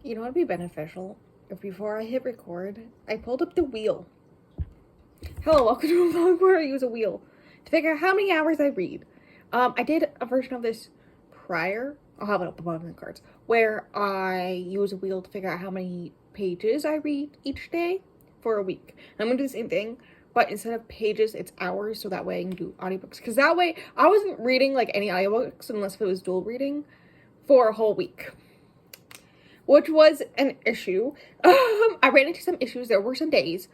You know what would be beneficial? If before I hit record, I pulled up the wheel. Hello, welcome to a vlog where I use a wheel to figure out how many hours I read. I did a version of this prior. I'll have it up above in the cards. Where I use a wheel to figure out how many pages I read each day for a week. I'm gonna do the same thing, but instead of pages, it's hours, so that way I can do audiobooks. Because that way, I wasn't reading like any audiobooks unless it was dual reading for a whole week, which was an issue. I ran into some issues. There were some days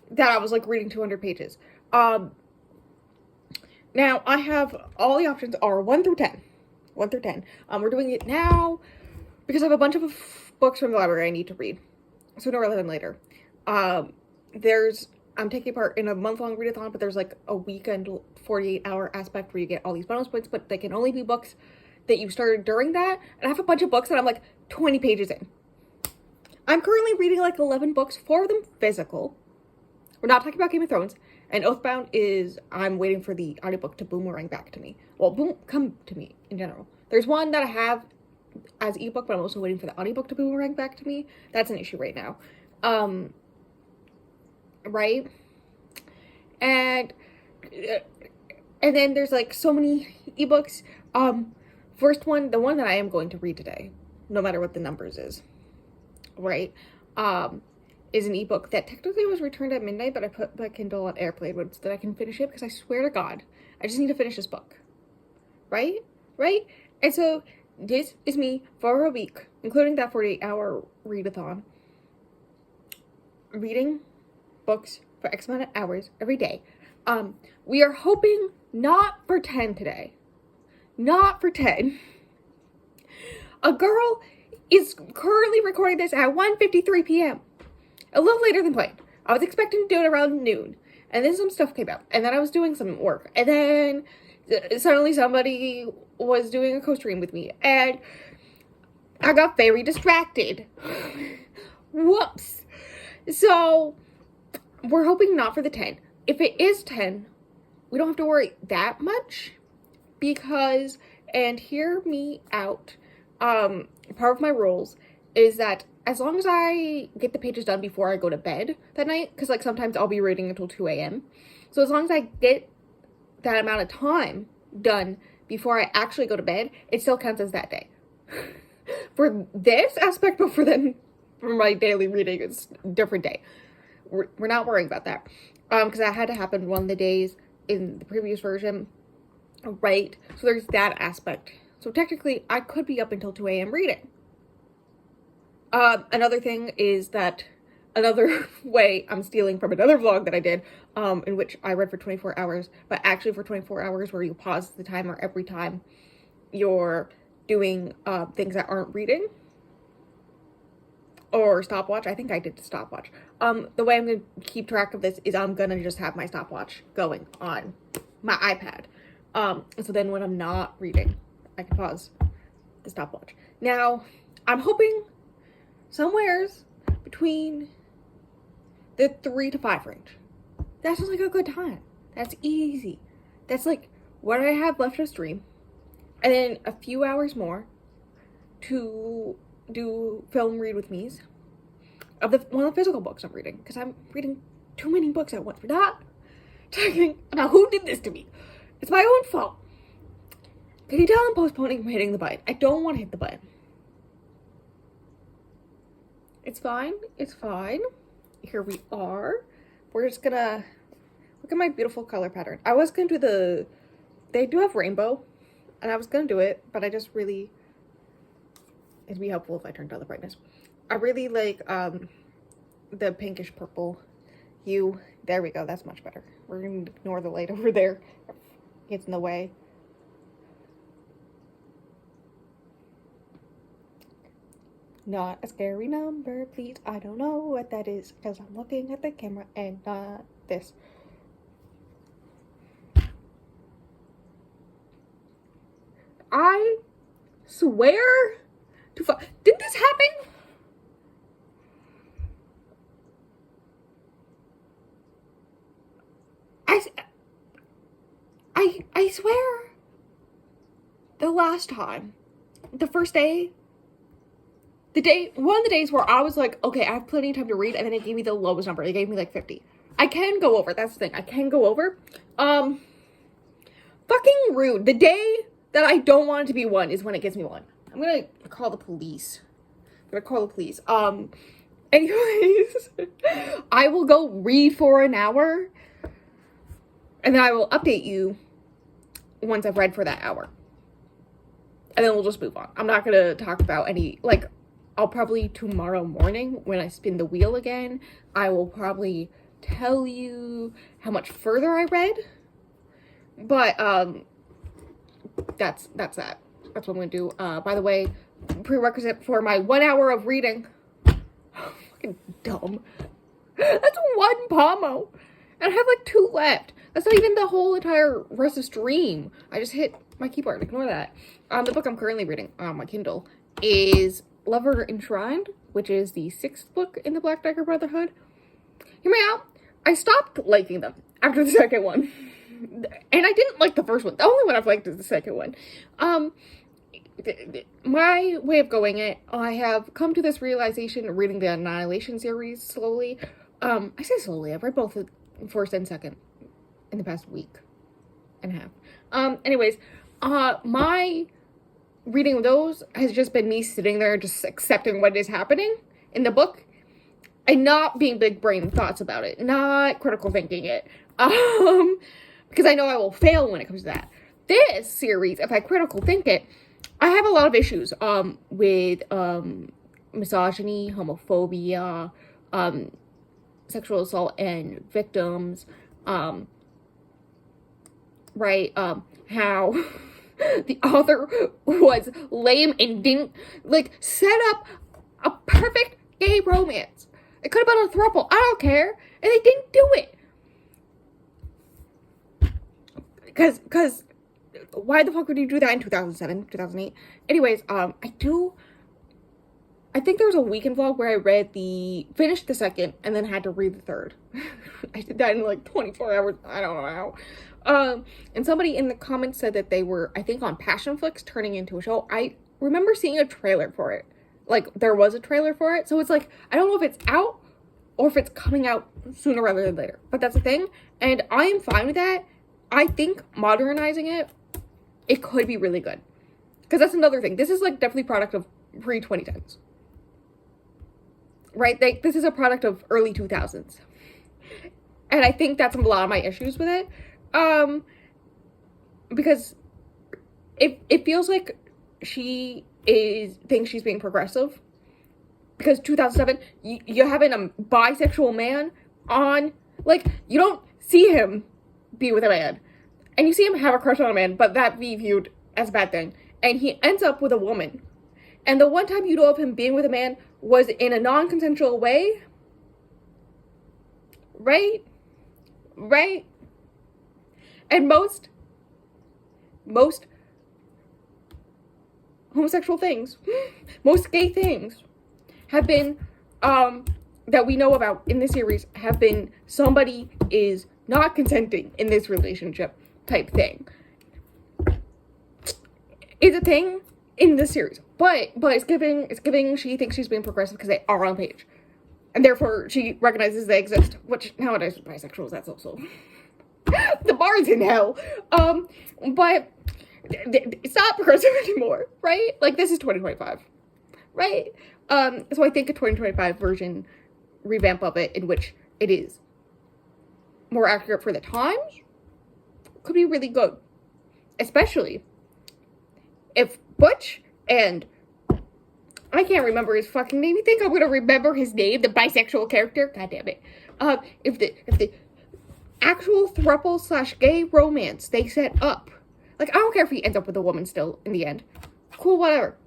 that I was like reading 200 pages. Now I have all the options are 1 through 10. 1 through 10. We're doing it now because I have a bunch of books from the library I need to read sooner rather than later. I'm taking part in a month-long readathon, but there's like a weekend 48-hour aspect where you get all these bonus points, but they can only be books that you started during that. And I have a bunch of books that I'm like 20 pages in. I'm currently reading like 11 books, 4 of them physical. We're not talking about Game of Thrones. And Oathbound is, I'm waiting for the audiobook to boomerang back to me. Well, come to me in general. There's one that I have as ebook, but I'm also waiting for the audiobook to boomerang back to me. That's an issue right now. Right? And then there's like so many ebooks. First one, the one that I am going to read today, no matter what the numbers is, right? Is an ebook that technically was returned at midnight, but I put my Kindle on airplane mode so that I can finish it, because I swear to God, I just need to finish this book. Right? And so this is me for a week, including that 48-hour readathon, reading books for X amount of hours every day. We are hoping not for 10 today. Not for 10. A girl is currently recording this at 1:53 p.m. A little later than planned. I was expecting to do it around noon, and then some stuff came out, and then I was doing some work, and then suddenly somebody was doing a co-stream with me, and I got very distracted. Whoops. So we're hoping not for the 10. If it is 10, we don't have to worry that much, because, and hear me out, part of my rules is that as long as I get the pages done before I go to bed that night, because like sometimes I'll be reading until 2 a.m. So as long as I get that amount of time done before I actually go to bed, it still counts as that day. For this aspect, but for my daily reading, it's a different day. We're not worrying about that. Because that had to happen one of the days in the previous version. Right? So there's that aspect. So technically, I could be up until 2 a.m. reading. Another thing is that another way I'm stealing from another vlog that I did, in which I read for 24 hours, but actually for 24 hours where you pause the timer every time you're doing things that aren't reading. Or stopwatch. I think I did the stopwatch. The way I'm going to keep track of this is I'm going to just have my stopwatch going on my iPad. So then when I'm not reading, I can pause the stopwatch. Now, I'm hoping somewheres between the 3 to 5 range. That sounds like a good time. That's easy. That's like what I have left of stream. And then a few hours more to do film read with me's of one of the physical books I'm reading, because I'm reading too many books at once. We're not talking about who did this to me. It's my own fault. Can you tell I'm postponing hitting the button? I don't want to hit the button. It's fine. It's fine. Here we are. We're just gonna look at my beautiful color pattern. I was gonna do they do have rainbow, and I was gonna do it, but I just really, it'd be helpful if I turned down the brightness. I really like the pinkish purple hue. There we go. That's much better. We're gonna ignore the light over there. It's in the way. Not a scary number, please. I don't know what that is, because I'm looking at the camera and not this. I swear to did this happen? I swear the last time, the first day one of the days where I was like, okay, I have plenty of time to read, and then it gave me the lowest number. It gave me like 50. I can go over. That's the thing. I can go over. Fucking rude. The day that I don't want it to be 1 is when it gives me 1. I'm gonna call the police. Anyways, I will go read for an hour, and then I will update you once I've read for that hour. And then we'll just move on. I'm not gonna talk about any, like, I'll probably tomorrow morning when I spin the wheel again, I will probably tell you how much further I read. But, that's that. That's what I'm gonna do. By the way, prerequisite for my 1 hour of reading. Fucking dumb. That's 1 pomo. And I have like 2 left. That's not even the whole entire rest of stream. I just hit my keyboard. Ignore that. The book I'm currently reading on my Kindle is Lover Enshrined, which is the 6th book in the Black Dagger Brotherhood. Hear me out. I stopped liking them after the second one. And I didn't like the first one. The only one I've liked is the second one. My way of going it, I have come to this realization reading the Annihilation series slowly. I say slowly. I've read both the first and second in the past week and a half. Anyways, my reading of those has just been me sitting there just accepting what is happening in the book and not being big brain thoughts about it, not critical thinking it. Because I know I will fail when it comes to that. This series, if I critical think it, I have a lot of issues with misogyny, homophobia, sexual assault and victims, right, how the author was lame and didn't, like, set up a perfect gay romance. It could have been a throuple, I don't care, and they didn't do it. Because why the fuck would you do that in 2007, 2008? Anyways, I think there was a weekend vlog where I finished the second and then had to read the third. I did that in like 24 hours. I don't know how. And somebody in the comments said that they were, I think, on Passionflix turning into a show. I remember seeing a trailer for it. Like, there was a trailer for it. So it's like, I don't know if it's out or if it's coming out sooner rather than later. But that's the thing. And I am fine with that. I think modernizing it could be really good. Because that's another thing. This is like definitely product of pre-2010s. Right? This is a product of early 2000s. And I think that's a lot of my issues with it. Because it feels like she thinks she's being progressive. Because 2007, you're having a bisexual man on, like, you don't see him be with a man. And you see him have a crush on a man, but that be viewed as a bad thing. And he ends up with a woman. And the one time you know of him being with a man was in a non-consensual way. Right? Right? And most homosexual things, most gay things have been, that we know about in this series, have been somebody is not consenting in this relationship type thing. It's a thing in this series, but it's giving she thinks she's being progressive because they are on the page, and therefore she recognizes they exist, which nowadays with bisexuals, that's also the bar's in hell. But it's not progressive anymore, right? Like, this is 2025, right? So I think a 2025 version revamp of it in which it is more accurate for the times could be really good. Especially if Butch and I can't remember his fucking name. You think I'm gonna remember his name, the bisexual character? God damn it. If the actual throuple / gay romance they set up, like, I don't care if he ends up with a woman still in the end. Cool, whatever.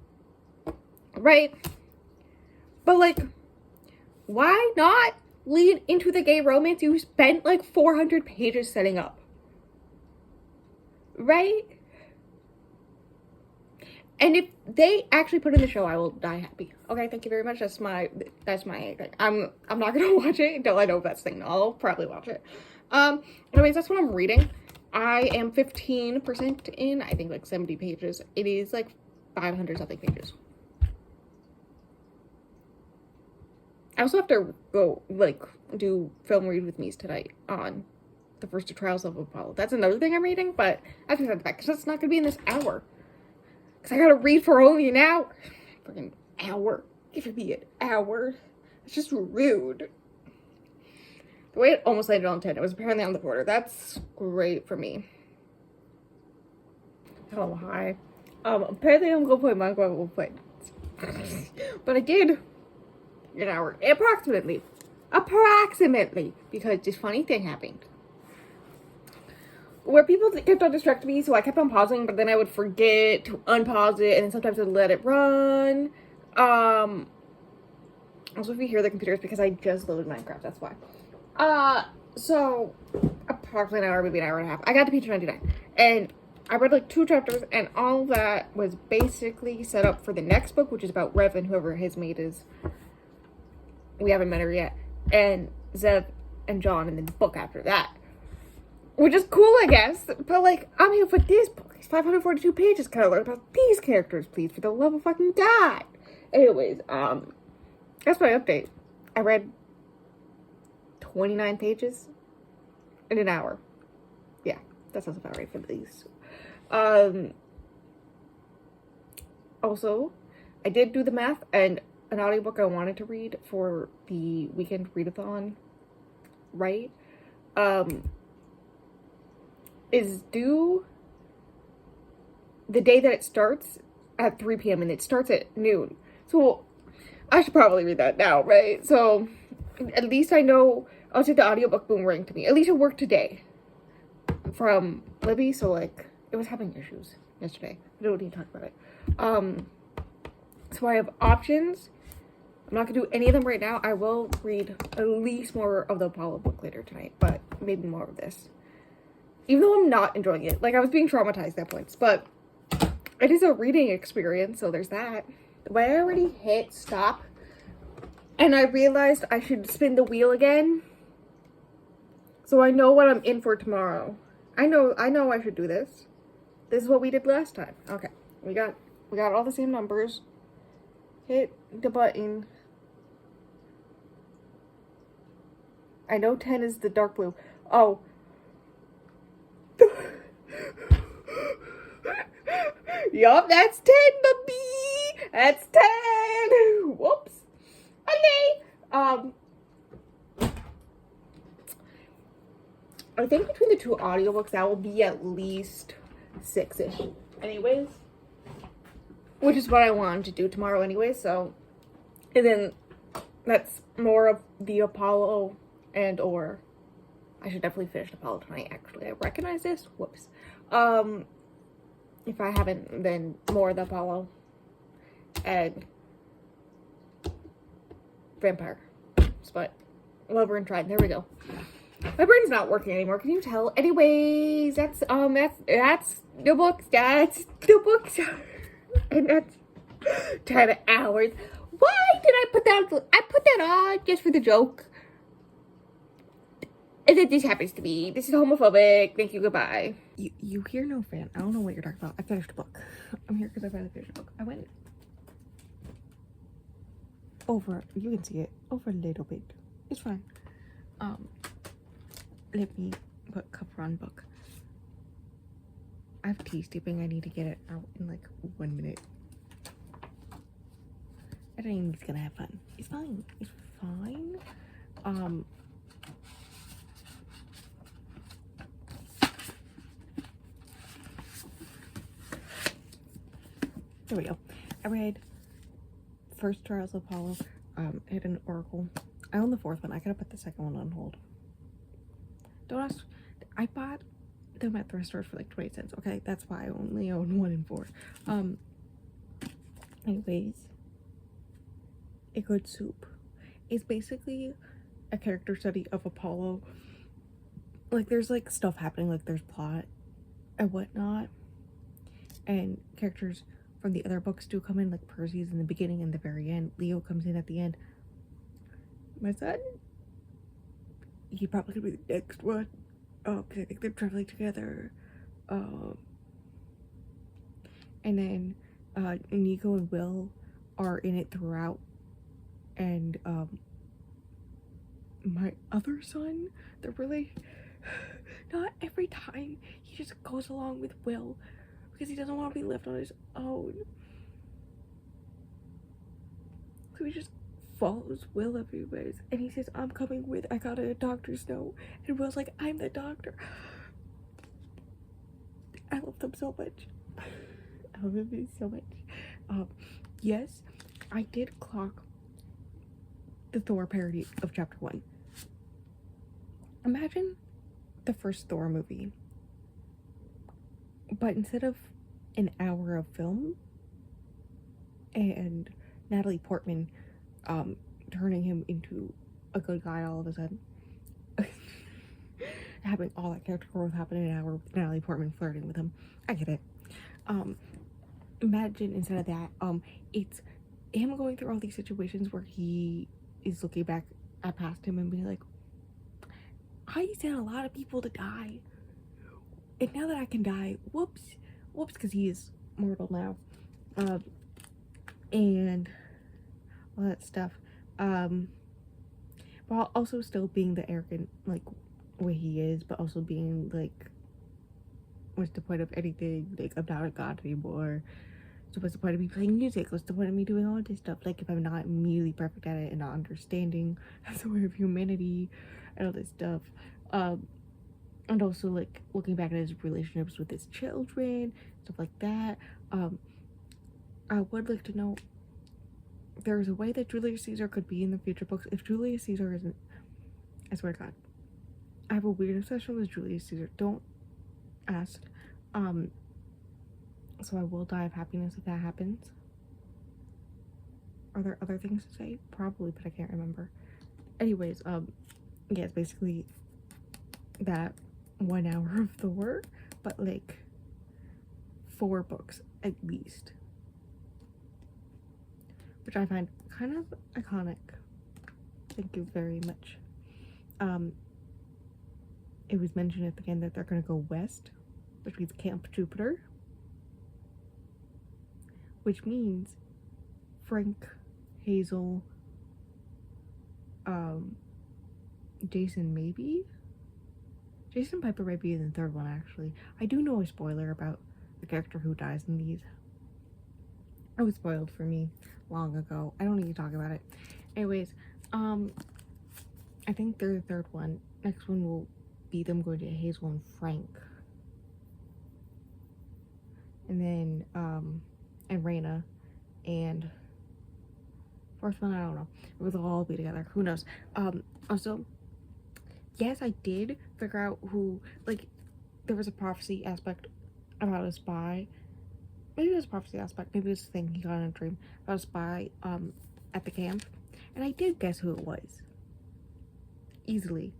Right? But, like, why not lead into the gay romance you spent like 400 pages setting up? Right? And if they actually put in the show, I will die happy. Okay, thank you very much. That's my thing. I'm not gonna watch it until I know if that's the thing. I'll probably watch it. Anyways, that's what I'm reading. I am 15% in, I think like 70 pages. It is like 500 something pages. I also have to go, like, do film read with me's tonight on the first two trials of Apollo. That's another thing I'm reading, but I have to send that because it's not going to be in this hour. Because I got to read for only an hour. Freaking hour. Give me an hour. It's just rude. The way it almost landed on 10, it was apparently on the border. That's great for me. Oh, hi. Apparently I'm going to play Minecraft with friends. But I did an hour. Approximately. Because this funny thing happened. Where people kept on distracting me, so I kept on pausing, but then I would forget to unpause it, and then sometimes I'd let it run. Also, if you hear the computers, because I just loaded Minecraft, that's why. So, approximately an hour, maybe an hour and a half. I got to page 99, and I read like 2 chapters, and all that was basically set up for the next book, which is about Rev and whoever his mate is. We haven't met her yet. And Zev and John, and then the book after that. Which is cool, I guess. But, like, I'm here for this book. It's 542 pages. Can I learn about these characters, please? For the love of fucking God. Anyways, that's my update. I read 29 pages in an hour. Yeah, that sounds about right for these. Also, I did do the math, and an audiobook I wanted to read for the weekend readathon, right? Is due the day that it starts at 3 p.m. and it starts at noon. So I should probably read that now, right? So at least I know I'll take the audiobook boomerang to me. At least it worked today from Libby. So like it was having issues yesterday. I don't need to talk about it. So I have options. I'm not gonna do any of them right now. I will read at least more of the Apollo book later tonight, but maybe more of this. Even though I'm not enjoying it. Like, I was being traumatized at points. But it is a reading experience, so there's that. But I already hit stop. And I realized I should spin the wheel again. So I know what I'm in for tomorrow. I know I should do this. This is what we did last time. Okay. We got all the same numbers. Hit the button. I know 10 is the dark blue. Oh. Yup, that's 10, baby. That's 10. Whoops. Okay. I think between the 2 audiobooks, that will be at least 6-ish. Anyways. Which is what I wanted to do tomorrow anyway, so. And then that's more of the Apollo and or. I should definitely finish Apollo tonight, actually. I recognize this. Whoops. If I haven't, then more of the Apollo and Vampire. But Lover and Trident. There we go. My brain's not working anymore. Can you tell? Anyways, that's the books. That's the books. And that's 10 hours. Why did I put that on? I put that on just for the joke. And then this happens to me. This is homophobic. Thank you. Goodbye. You hear no fan. I don't know what you're talking about. I finished a book. I'm here because I finally finished a book. I went over. You can see it over a little bit. It's fine. Let me put cover on book. I have tea steeping. I need to get it out in like 1 minute. I don't think he's gonna have fun. It's fine. It's fine. There we go. I read First Trials of Apollo, Hidden Oracle. I own the 4th one. I gotta put the 2nd one on hold. Don't ask. I bought them at thrift stores for like 20 cents. Okay, that's why I only own 1 and 4. Anyways, A Good Soup. It's basically a character study of Apollo. Like, there's like stuff happening, like there's plot and whatnot, and characters from the other books do come in, like Percy's in the beginning and the very end. Leo comes in at the end. My son, he's probably gonna be the next one. Because I think they're traveling together. And then Nico and Will are in it throughout. And my other son, they're really, not every time he just goes along with Will because he doesn't want to be left on his own. So he just follows Will everywhere, and he says, I'm coming with, I got a doctor's note, and Will's like, I'm the doctor. I love them so much. I love them so much. Yes, I did clock the Thor parody of chapter 1. Imagine the first Thor movie, but instead of an hour of film and Natalie Portman turning him into a good guy all of a sudden, having all that character growth happen in an hour with Natalie Portman flirting with him. I get it. Imagine instead of that, it's him going through all these situations where he is looking back at past him and being like, I sent a lot of people to die, and now that I can die, whoops, because he is mortal now, and all that stuff, while also still being the arrogant, like, way he is, but also being like, what's the point of anything, like, I'm not a god anymore, so what's the point of me playing music, what's the point of me doing all this stuff, like, if I'm not immediately perfect at it and not understanding as a way of humanity and all this stuff. And also, like, looking back at his relationships with his children, stuff like that. I would like to know, there's a way that Julius Caesar could be in the future books. If Julius Caesar isn't, I swear to God, I have a weird obsession with Julius Caesar. Don't ask. So I will die of happiness if that happens. Are there other things to say? Probably, but I can't remember. Anyways, yeah, it's basically that 1 hour of Thor, but like 4 books at least, which I find kind of iconic. Thank you very much. It was mentioned at the end that they're gonna go west, which means Camp Jupiter, which means Frank, Hazel, Jason maybe? Jason Piper might be in the 3rd one, actually. I do know a spoiler about the character who dies in these. It was spoiled for me long ago. I don't need to talk about it. Anyways, I think they're the 3rd one. Next one will be them going to Hazel and Frank. And then, and Raina. And 4th one, I don't know. They'll all be together. Who knows? Also, yes, I did figure out who, like, there was a prophecy aspect about a spy. Maybe it was a prophecy aspect. Maybe it was a thing he got in a dream about a spy, at the camp. And I did guess who it was. Easily.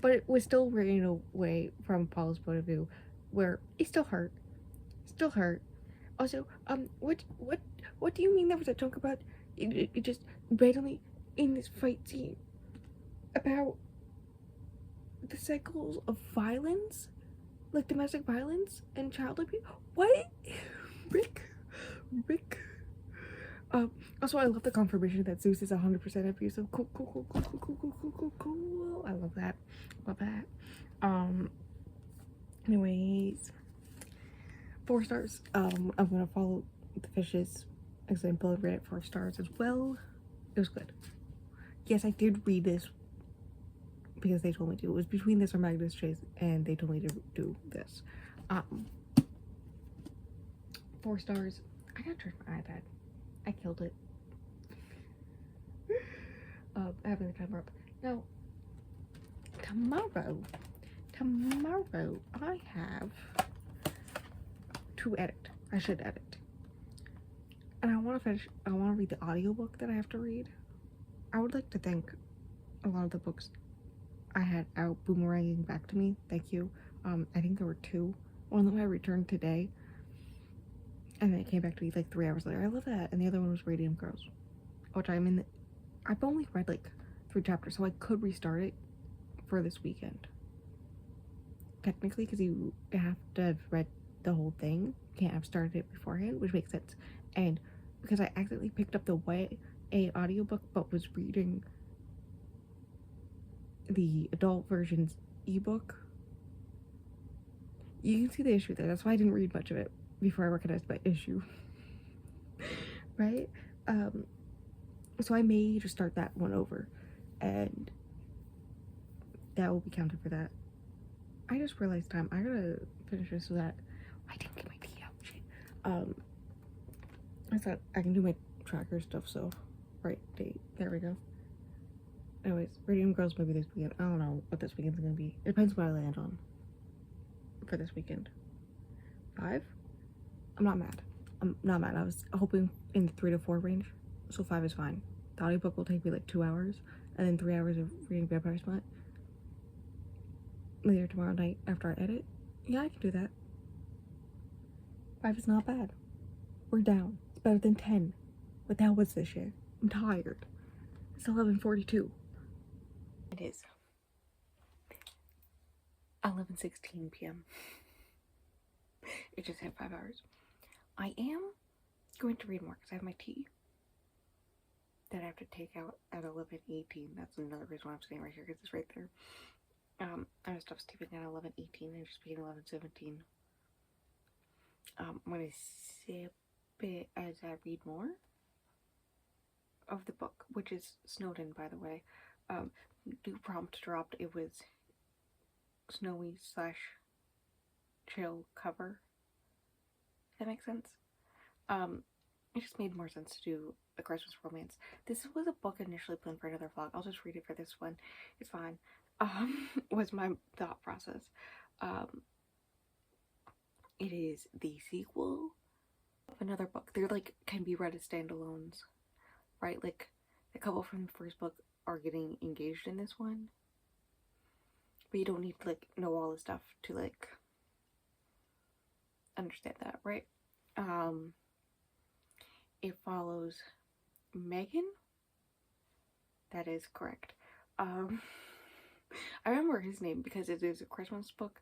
But it was still running away from Apollo's point of view, where it still hurt. Still hurt. Also, what do you mean there was a joke about it just randomly in this fight scene about the cycles of violence, like domestic violence and child abuse? What? Rick. Also, I love the confirmation that Zeus is 100% abusive. Cool. I love that. Anyways, 4 stars. I'm gonna follow the Fish's example and rate it 4 stars as well. It was good. Yes, I did read this because they told me to. It was between this or Magnus Chase, and they told me to do this. 4 stars. I gotta charge my iPad. I killed it. I have the timer up. Now, tomorrow, I have to edit. I should edit. And I want to read the audiobook that I have to read. I would like to thank a lot of the books I had out boomeranging back to me. Thank you. I think there were 2. One of them I returned today, and then it came back to me like 3 hours later. I love that. And the other one was Radium Girls, which I've only read like 3 chapters, so I could restart it for this weekend. Technically, because you have to have read the whole thing. You can't have started it beforehand, which makes sense. And because I accidentally picked up the YA audiobook, but was reading the adult version's ebook. You can see the issue there. That's why I didn't read much of it before I recognized my issue. Right? So I may just start that one over, and that will be counted for that. I just realized time. I gotta finish this so that I didn't get my tea out. Shit. I thought I can do my tracker stuff. So, right date. There we go. Anyways, Radium Girls maybe this weekend. I don't know what this weekend's gonna be. It depends what I land on for this weekend. 5? I'm not mad. I'm not mad. I was hoping in the 3 to 4 range, so 5 is fine. The audiobook will take me like 2 hours, and then 3 hours of reading Vampire Smut later tomorrow night after I edit. Yeah, I can do that. 5 is not bad. We're down. It's better than 10. But that was this shit. I'm tired. It's 11:42. It is 11:16 p.m. It just hit 5 hours. I am going to read more because I have my tea that I have to take out at 11:18. That's another reason why I'm sitting right here, because it's right there. I was stopped sleeping at 11:18 and just being 11:17. I'm gonna sip it as I read more of the book, which is Snowden, by the way. New prompt dropped. It was snowy / chill cover. Does that make sense? It just made more sense to do a Christmas romance. This was a book initially planned for another vlog. I'll just read it for this one. It's fine. Was my thought process. It is the sequel of another book. They're like can be read as standalones, right? Like the couple from the first book are getting engaged in this one, but you don't need to like know all the stuff to like understand that, right? It follows Megan. That is correct. I remember his name because it is a Christmas book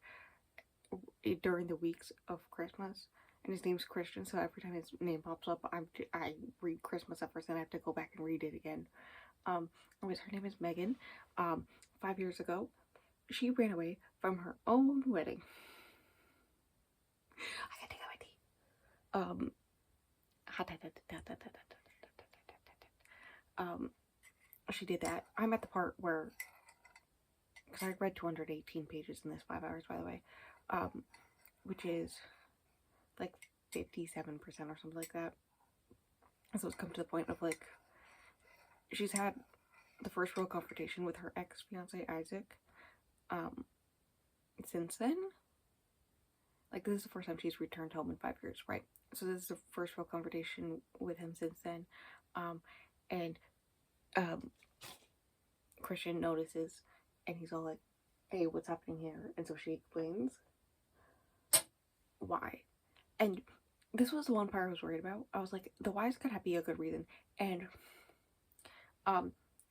during the weeks of Christmas, and his name's Christian, so every time his name pops up, I read Christmas at first, and I have to go back and read it again. Anyways, her name is Megan. 5 years ago, she ran away from her own wedding. I gotta take out my tea. She did that. I'm at the part where, because I read 218 pages in this 5 hours, by the way, which is like 57% or something like that. So it's come to the point of like, she's had the first real confrontation with her ex-fiance Isaac. Since then, like this is the first time she's returned home in 5 years, right? So this is the first real confrontation with him since then. And Christian notices, and he's all like, hey, what's happening here? And so she explains why. And this was the one part I was worried about. I was like, the why's gotta be a good reason. And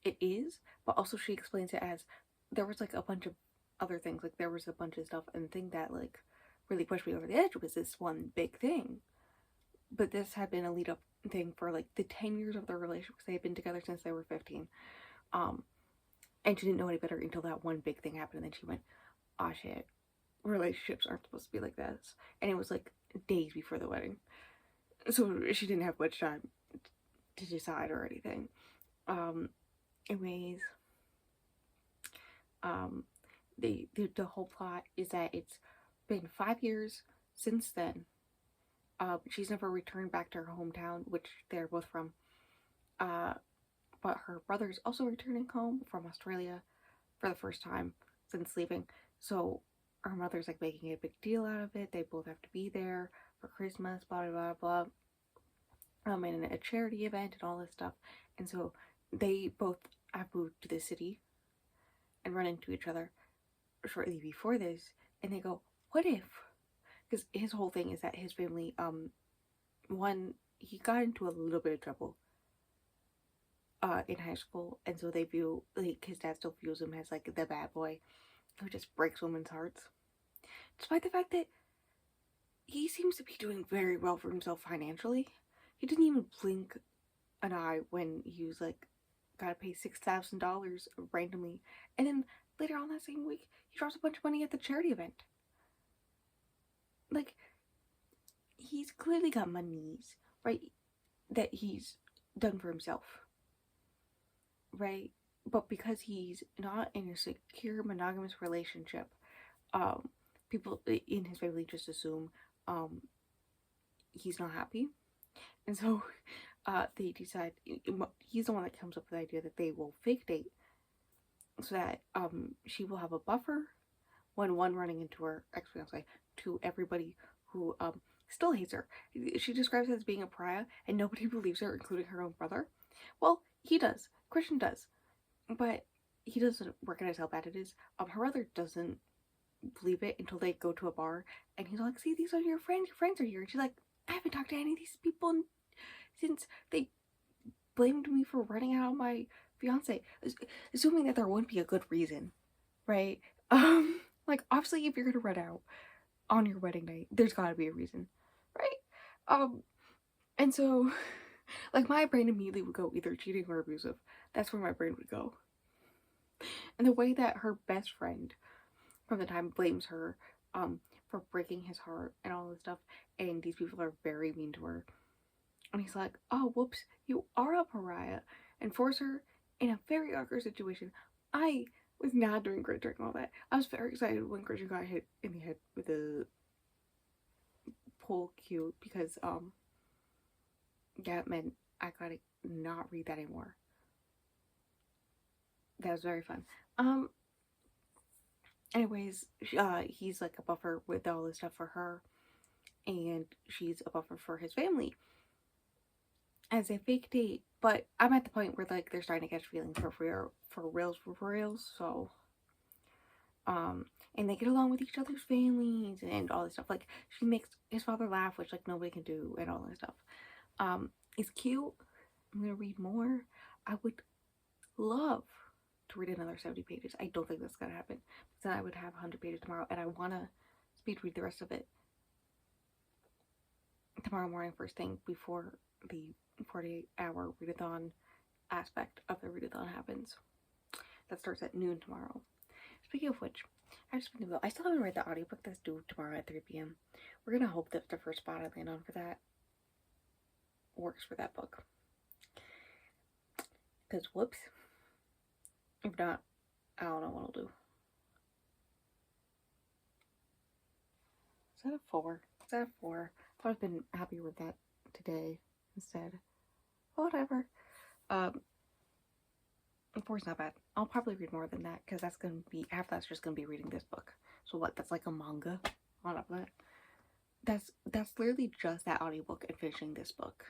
it is, but also she explains it as there was like a bunch of other things. Like there was a bunch of stuff, and the thing that like really pushed me over the edge was this one big thing. But this had been a lead up thing for like the 10 years of their relationship, because they had been together since they were 15. And she didn't know any better until that one big thing happened, and then she went, oh shit, relationships aren't supposed to be like this. And it was like days before the wedding, so she didn't have much time to decide or anything. Anyways, the whole plot is that it's been 5 years since then. She's never returned back to her hometown, which they're both from. But her brother's also returning home from Australia for the first time since leaving. So her mother's like making a big deal out of it. They both have to be there for Christmas, blah blah blah blah. And a charity event and all this stuff. And so they both have moved to the city and run into each other shortly before this, and they go, what if? Because his whole thing is that his family, one, he got into a little bit of trouble in high school, and so they view, like, his dad still views him as like the bad boy who just breaks women's hearts, despite the fact that he seems to be doing very well for himself financially. He didn't even blink an eye when he was like gotta pay $6,000 randomly. And then later on that same week, he drops a bunch of money at the charity event. Like, he's clearly got monies, right? That he's done for himself, right? But because he's not in a secure monogamous relationship, people in his family just assume he's not happy. And so they decide, he's the one that comes up with the idea that they will fake date so that she will have a buffer when one running into her ex-fiance to everybody who still hates her. She describes it as being a pariah and nobody believes her, including her own brother. Well, he does. Christian does. But he doesn't recognize how bad it is. Her brother doesn't believe it until they go to a bar and he's like, see, these are your friends are here. And she's like, I haven't talked to any of these people since they blamed me for running out on my fiance, assuming that there wouldn't be a good reason, right? Like, obviously if you're gonna run out on your wedding night, there's gotta be a reason, right? And so like my brain immediately would go either cheating or abusive. That's where my brain would go. And the way that her best friend from the time blames her for breaking his heart and all this stuff, and these people are very mean to her, and he's like, oh whoops, you are a pariah, and force her in a very awkward situation. I was not doing great during all that. I was very excited when Christian got hit in the head with a pool cue because that meant I gotta not read that anymore. That was very fun. Anyways, he's like a buffer with all this stuff for her, and she's a buffer for his family as a fake date. But I'm at the point where like they're starting to catch feelings for reals. So, and they get along with each other's families and all this stuff. Like, she makes his father laugh, which like nobody can do, and all this stuff. It's cute. I'm gonna read more. I would love to read another 70 pages. I don't think that's gonna happen, because then I would have 100 pages tomorrow, and I want to speed read the rest of it tomorrow morning first thing before the 48-hour readathon aspect of the readathon happens. That starts at noon tomorrow. Speaking of which, I still haven't read the audiobook that's due tomorrow at 3 p.m. We're gonna hope that the first spot I land on for that works for that book. Because whoops. If not, I don't know what I'll do. Is that a 4? Is that a 4? I would have been happier with that today instead. Whatever. 4's not bad. I'll probably read more than that, because that's gonna be, half that's just gonna be reading this book. So what, that's like a manga on top of that. That's literally just that audiobook and finishing this book.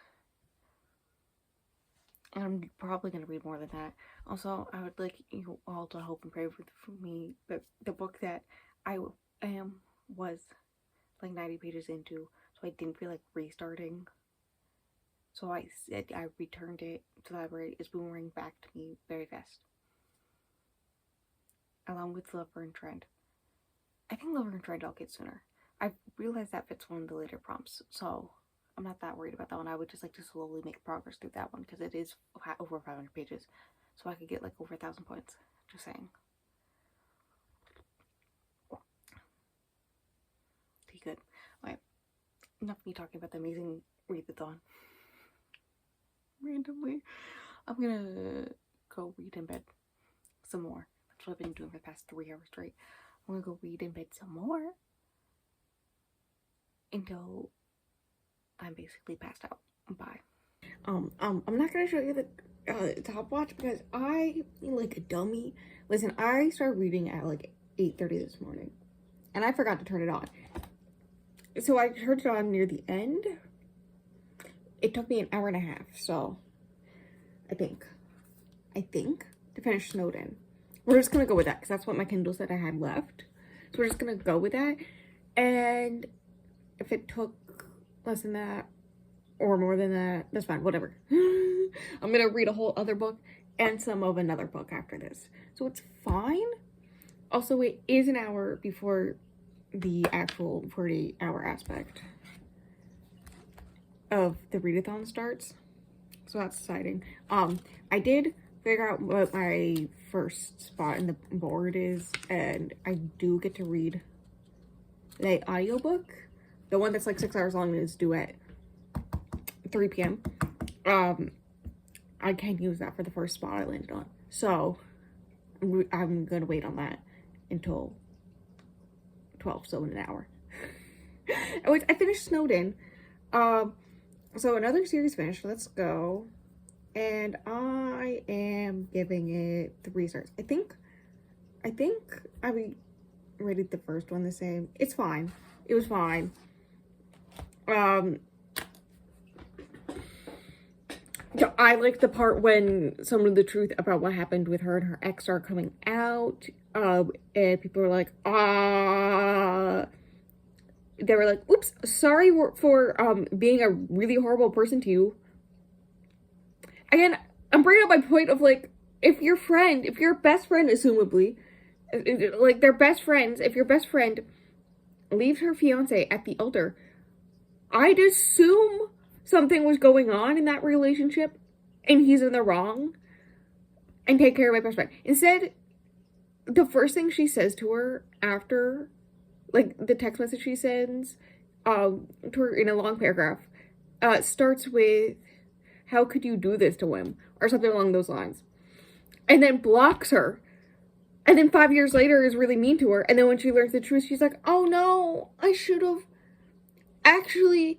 And I'm probably going to read more than that. Also, I would like you all to hope and pray for me that the book that I was like 90 pages into, so I didn't feel like restarting. So I said I returned it to the library, is boomerang back to me very fast. Along with Lover and Trend. I think Lover and Trend I'll get sooner. I realized that fits one of the later prompts, so I'm not that worried about that one. I would just like to slowly make progress through that one, because it is over 500 pages. So I could get like over 1,000 points. Just saying. Be good. Alright. Enough of me talking about the amazing readathon. Randomly. I'm gonna go read in bed some more. That's what I've been doing for the past 3 hours straight. I'm gonna go read in bed some more until I'm basically passed out. Bye. I'm not gonna show you the top watch because I feel like a dummy. Listen, I started reading at like 8:30 this morning, and I forgot to turn it on. So I turned it on near the end. It took me an hour and a half, so I think to finish Snowden. We're just gonna go with that because that's what my Kindle said I had left. So we're just gonna go with that, and if it took less than that or more than that, that's fine, whatever. I'm gonna read a whole other book and some of another book after this, so it's fine. Also, it is an hour before the actual 48-hour aspect of the readathon starts, so that's exciting. I did figure out what my first spot in the board is, and I do get to read the audiobook. The one that's like 6 hours long is due at 3 p.m. I can't use that for the first spot I landed on. So I'm gonna wait on that until 12, so in an hour. Anyways, I finished Snowden. So another series finished. Let's go. And I am giving it 3 stars. I think I rated the first one the same. It's fine. It was fine. I like the part when some of the truth about what happened with her and her ex are coming out. And people are like, they were like, oops, sorry for being a really horrible person to you. Again, I'm bringing up my point of like, if your best friend, assumably, like they're best friends, if your best friend leaves her fiance at the altar, I'd assume something was going on in that relationship and he's in the wrong and take care of my best friend. Instead, the first thing she says to her after, like the text message she sends to her in a long paragraph, starts with, how could you do this to him? Or something along those lines. And then blocks her. And then 5 years later is really mean to her. And then when she learns the truth, she's like, oh no, I should have actually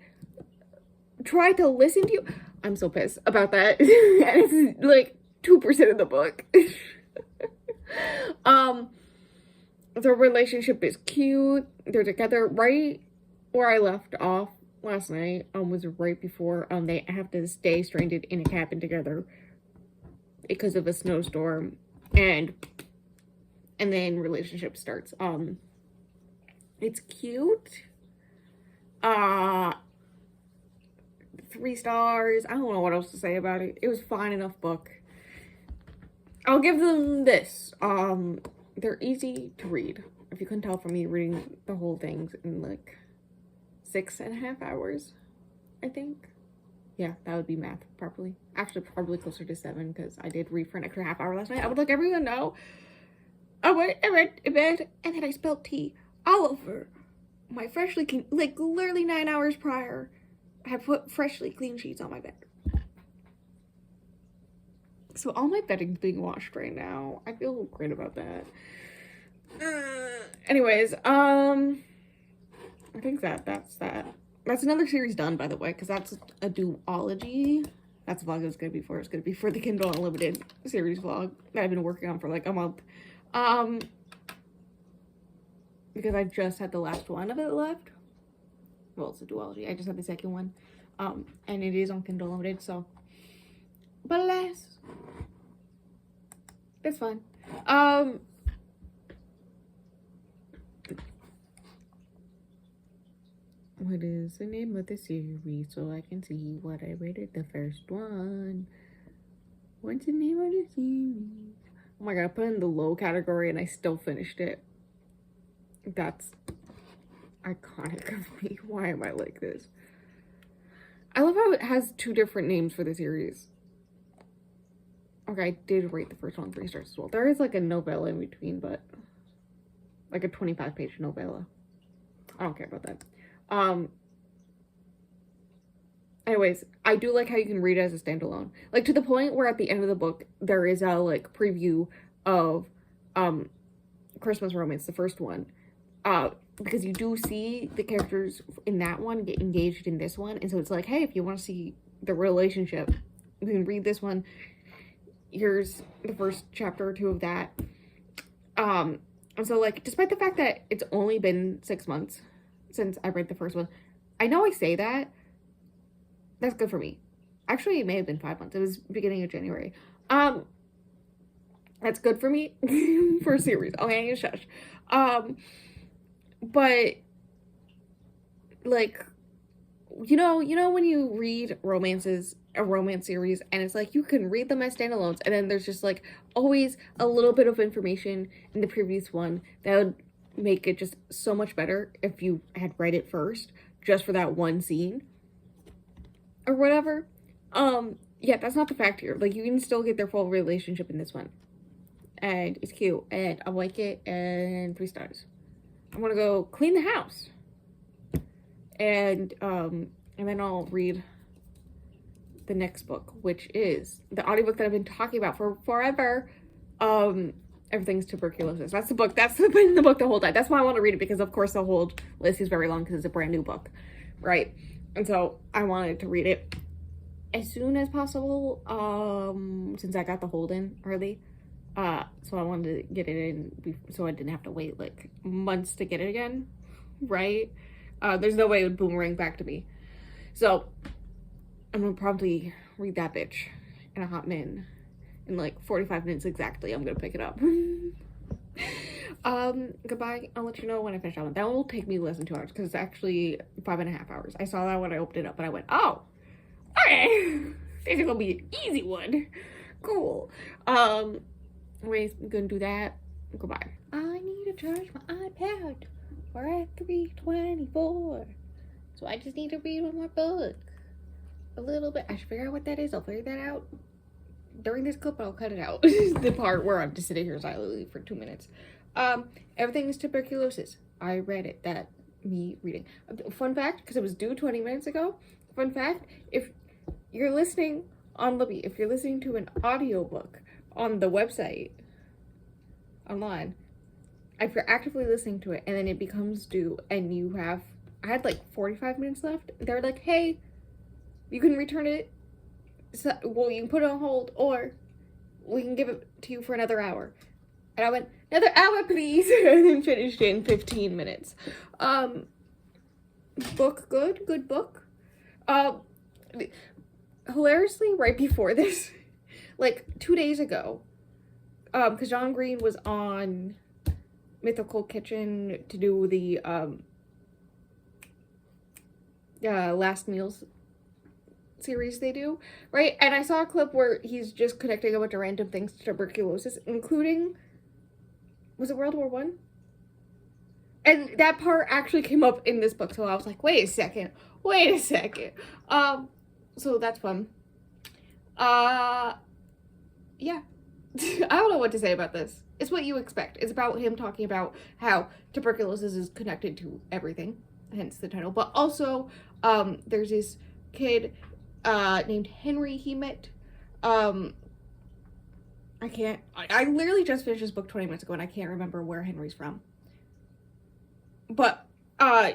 tried to listen to you. I'm so pissed about that. And it's like 2% of the book. The relationship is cute. They're together right where I left off last night. Was right before they have to stay stranded in a cabin together because of a snowstorm, and then relationship starts. It's cute. 3 stars. I don't know what else to say about it. It was fine enough book. I'll give them this. They're easy to read. If you couldn't tell from me reading the whole things in like 6.5 hours, I think. Yeah, that would be math properly. Actually, probably closer to 7 because I did read for an extra half hour last night. I would like everyone to know. I went to bed and then I spilled tea all over my freshly clean, like literally 9 hours prior. I had put freshly clean sheets on my bed. So all my bedding's being washed right now. I feel great about that. Anyways, I think that's that. That's another series done, by the way, because that's a duology. That's the vlog it's gonna be for. It's gonna be for the Kindle Unlimited series vlog that I've been working on for like a month. Because I just had the last one of it left. Well, it's a duology. I just had the second one. And it is on Kindle Unlimited, so. But alas, it's fine. What is the name of the series so I can see what I rated the first one? What's the name of the series? Oh my god, I put it in the low category and I still finished it. That's iconic of me. Why am I like this? I love how it has 2 different names for the series. Okay, I did rate the first one 3 stars as well. There is like a novella in between, but like a 25-page novella. I don't care about that. Anyways, I do like how you can read it as a standalone. Like to the point where at the end of the book, there is a like preview of Christmas Romance, the first one. Because you do see the characters in that one get engaged in this one. And so it's like, hey, if you want to see the relationship, you can read this one. Here's the first chapter or 2 of that. And so like, despite the fact that it's only been 6 months since I read the first one, I know I say that. That's good for me. Actually, it may have been 5 months. It was beginning of January. That's good for me for a series. Okay, shush. But like, you know when you read a romance series and it's like you can read them as standalones, and then there's just like always a little bit of information in the previous one that would make it just so much better if you had read it first, just for that one scene or whatever. yeah, that's not the fact here. Like, you can still get their full relationship in this one. And it's cute. And I like it. And 3 stars. I'm gonna go clean the house. And then I'll read the next book, which is the audiobook that I've been talking about for forever. Everything's Tuberculosis. That's the book. That's been the book the whole time. That's why I want to read it, because of course the whole list is very long because it's a brand new book, right? And so I wanted to read it as soon as possible, since I got the hold in early. So I wanted to get it in so I didn't have to wait like months to get it again, right? There's no way it would boomerang back to me. So I'm gonna probably read that bitch in a hot min. In like 45 minutes exactly, I'm gonna pick it up. Goodbye. I'll let you know when I finish that one. That one will take me less than 2 hours because it's actually 5.5 hours. I saw that when I opened it up and I went, oh, okay. This is gonna be an easy one. Cool. Anyways, I'm gonna do that. Goodbye. I need to charge my iPad. We're at 3:24. So I just need to read one more book. A little bit. I should figure out what that is. I'll figure that out during this clip, but I'll cut it out. The part where I'm just sitting here silently for 2 minutes. Everything is Tuberculosis. I read it. That me reading. Fun fact, because it was due 20 minutes ago. Fun fact, if you're listening on Libby, if you're listening to an audiobook on the website online, if you're actively listening to it and then it becomes due and you have, I had like 45 minutes left, they're like, hey, you can return it. So, well, you can put it on hold, or we can give it to you for another hour. And I went, another hour, please. And then finished it in 15 minutes. Book, good book. Hilariously, right before this, like 2 days ago, because John Green was on Mythical Kitchen to do the last meals series they do, right? And I saw a clip where he's just connecting a bunch of random things to tuberculosis, including, was it World War One? And that part actually came up in this book, so I was like, wait a second. So that's fun. Yeah. I don't know what to say about this. It's what you expect. It's about him talking about how tuberculosis is connected to everything, hence the title. But also, there's this kid named Henry he met. I literally just finished this book 20 minutes ago and I can't remember where Henry's from. But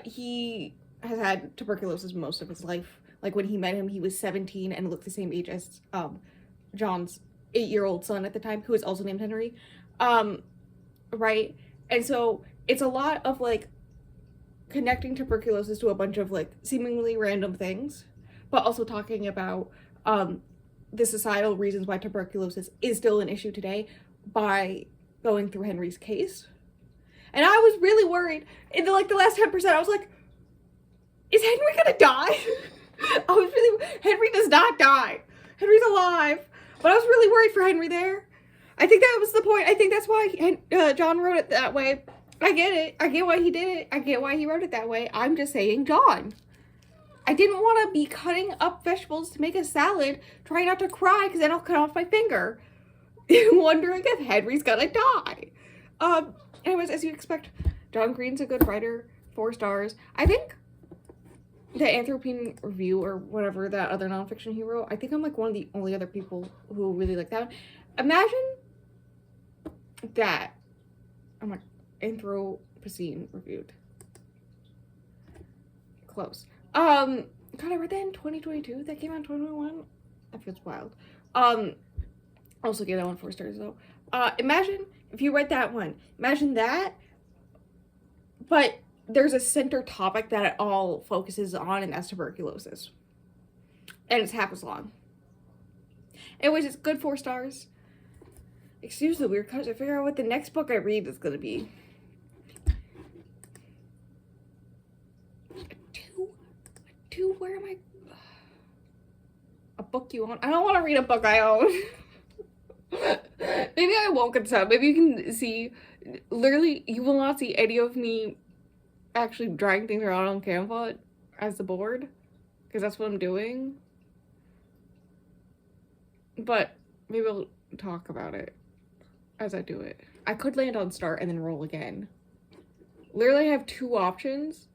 he has had tuberculosis most of his life. Like when he met him, he was 17 and looked the same age as John's 8-year-old son at the time, who is also named Henry. Right? And so it's a lot of like connecting tuberculosis to a bunch of like seemingly random things, but also talking about the societal reasons why tuberculosis is still an issue today by going through Henry's case. And I was really worried in the last 10%. I was like, is Henry gonna die? Henry does not die. Henry's alive. But I was really worried for Henry there. I think that was the point. I think that's why John wrote it that way. I get it. I get why he did it. I get why he wrote it that way. I'm just saying, John. I didn't want to be cutting up vegetables to make a salad, trying not to cry because then I'll cut off my finger. Wondering if Henry's gonna die. Anyways, as you expect, John Green's a good writer. 4 stars. I think the Anthropine Review or whatever that other nonfiction he wrote, I think I'm like one of the only other people who really like that one. Imagine that. I'm like, Anthropocene reviewed. Close. God, I read that in 2022. That came out in 2021. That feels wild. Also gave that one 4 stars though. Imagine if you read that one. Imagine that, but there's a center topic that it all focuses on, and that's tuberculosis. And it's half as long. Anyways, it's good 4 stars. Excuse the weird cuts. I figure out what the next book I read is gonna be. Two, where am I? A book you own? I don't want to read a book I own. Maybe I won't get this out. Maybe you can see, literally, you will not see any of me actually dragging things around on Canva as the board, because that's what I'm doing. but maybe we'll talk about it as I do it. I could land on start and then roll again. Literally, I have two options,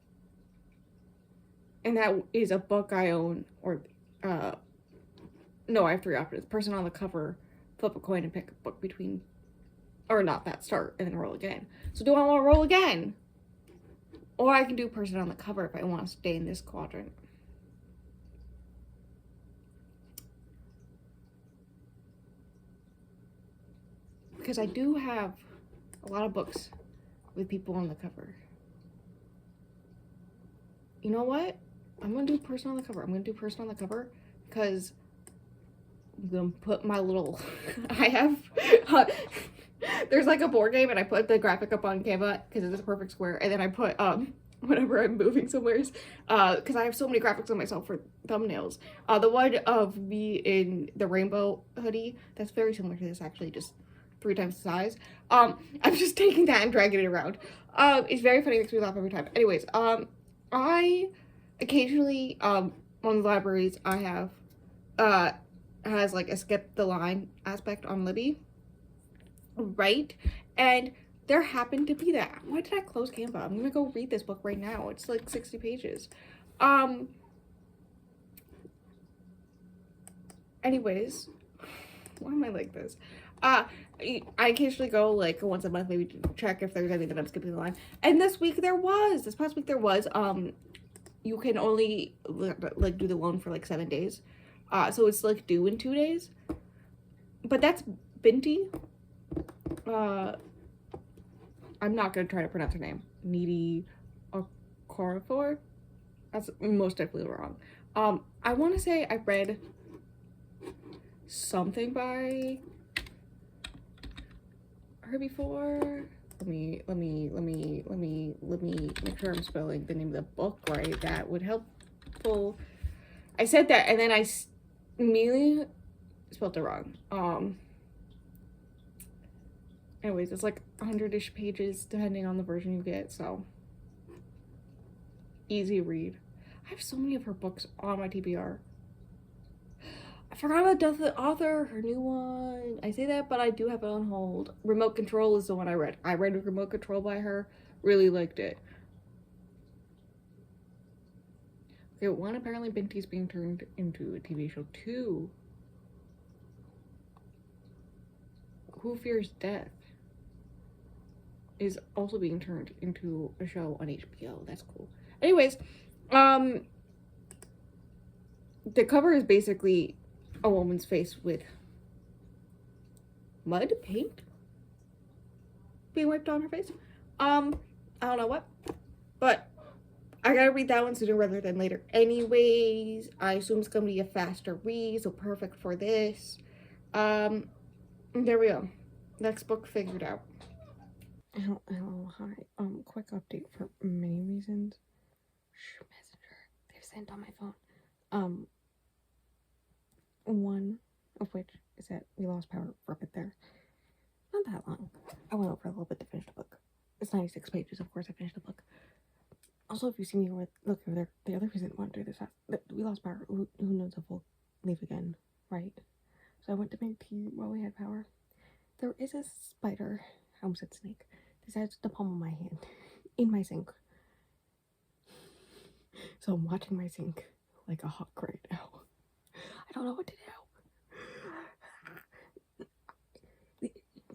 and that is a book I own, or no, I have three options: person on the cover, flip a coin, and pick a book between, or not that, start and then roll again. So do I want to roll again, or I can do person on the cover if I want to stay in this quadrant. Because I do have a lot of books with people on the cover. You know what? I'm gonna do person on the cover. I'm gonna do person on the cover because I'm gonna put my little. I have. There's like a board game, and I put the graphic up on Canva because it's a perfect square, and then I put whenever I'm moving somewhere, because I have so many graphics on myself for thumbnails. The one of me in the rainbow hoodie that's very similar to this, actually, just 3 times the size. I'm just taking that and dragging it around. It's very funny, makes me laugh every time. Anyways, I occasionally, one of the libraries I have, has like a skip the line aspect on Libby, right? And there happened to be that. Why did I close Canva? I'm gonna go read this book right now. It's like 60 pages. Anyways, why am I like this? I occasionally go like once a month, maybe to check if there's anything that I'm skipping the line. And this past week there was, you can only like do the loan for like 7 days. So it's like due in 2 days. But that's Binti. I'm not gonna try to pronounce her name. Needy Okorafor. That's most definitely wrong. I want to say I read something by her before. Let me make sure I'm spelling the name of the book right. That would help. I said that and then I immediately spelled it wrong. Anyways, it's like 100-ish pages depending on the version you get, so easy read. I have so many of her books on my TBR. I forgot about Death of the Author, her new one. I say that, but I do have it on hold. Remote Control is the one I read. I read Remote Control by her. Really liked it. Okay, one, apparently Binti's being turned into a TV show. 2, Who Fears Death is also being turned into a show on HBO. That's cool. Anyways, the cover is basically a woman's face with mud paint being wiped on her face. I don't know what, but I gotta read that one sooner rather than later. Anyways, I assume it's gonna be a faster read, so perfect for this. There we go. Next book figured out. Hello, hi. Quick update for many reasons. Messenger. They've sent on my phone. One of which is that we lost power for a bit there. Not that long. I went over a little bit to finish the book. It's 96 pages, of course I finished the book. Also, if you see me look over there, the other reason why do this, we lost power. Who knows if we'll leave again, right? So I went to make tea while we had power. There is a spider, I almost said snake, besides the palm of my hand, in my sink. So I'm watching my sink like a hawk right now. I don't know what to do.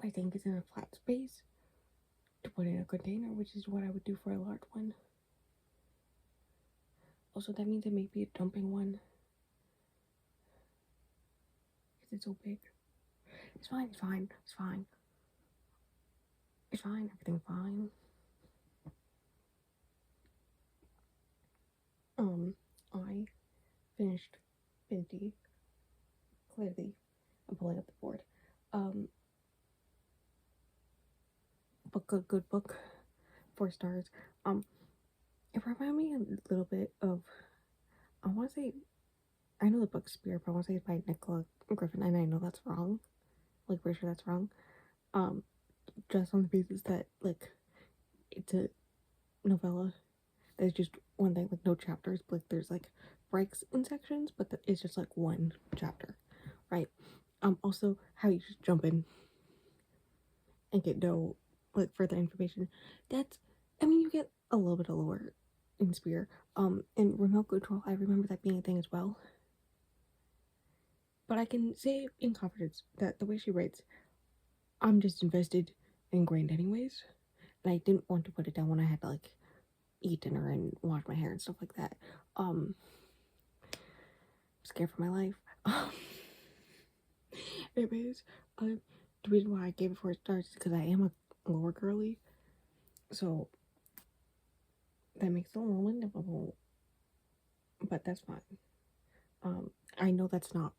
My sink is in a flat space to put in a container, which is what I would do for a large one. Also, that means it may be a dumping one. Because it's so big. It's fine, it's fine, it's fine. It's fine, everything's fine. I finished Binti. Clearly, I'm pulling up the board. Book, good book. 4 stars. It reminded me a little bit of, I want to say, I know the book's Spirit, but I want to say it's by Nicola Griffin, and I know that's wrong. Like, pretty sure that's wrong. Just on the basis that, like, it's a novella. There's just one thing, like, no chapters, but like, there's, like, breaks in sections, but it's just, like, one chapter, right? Also how you just jump in and get no like further information. That's I mean you get a little bit of lore in Spear. In remote control, I remember that being a thing as well. But I can say in confidence that the way she writes, I'm just invested and ingrained anyways. And I didn't want to put it down when I had to like eat dinner and wash my hair and stuff like that. I'm scared for my life. Anyways, the reason why I gave it 4 stars is because I am a lower girly, so that makes it a little bit difficult. But that's fine. I know that's not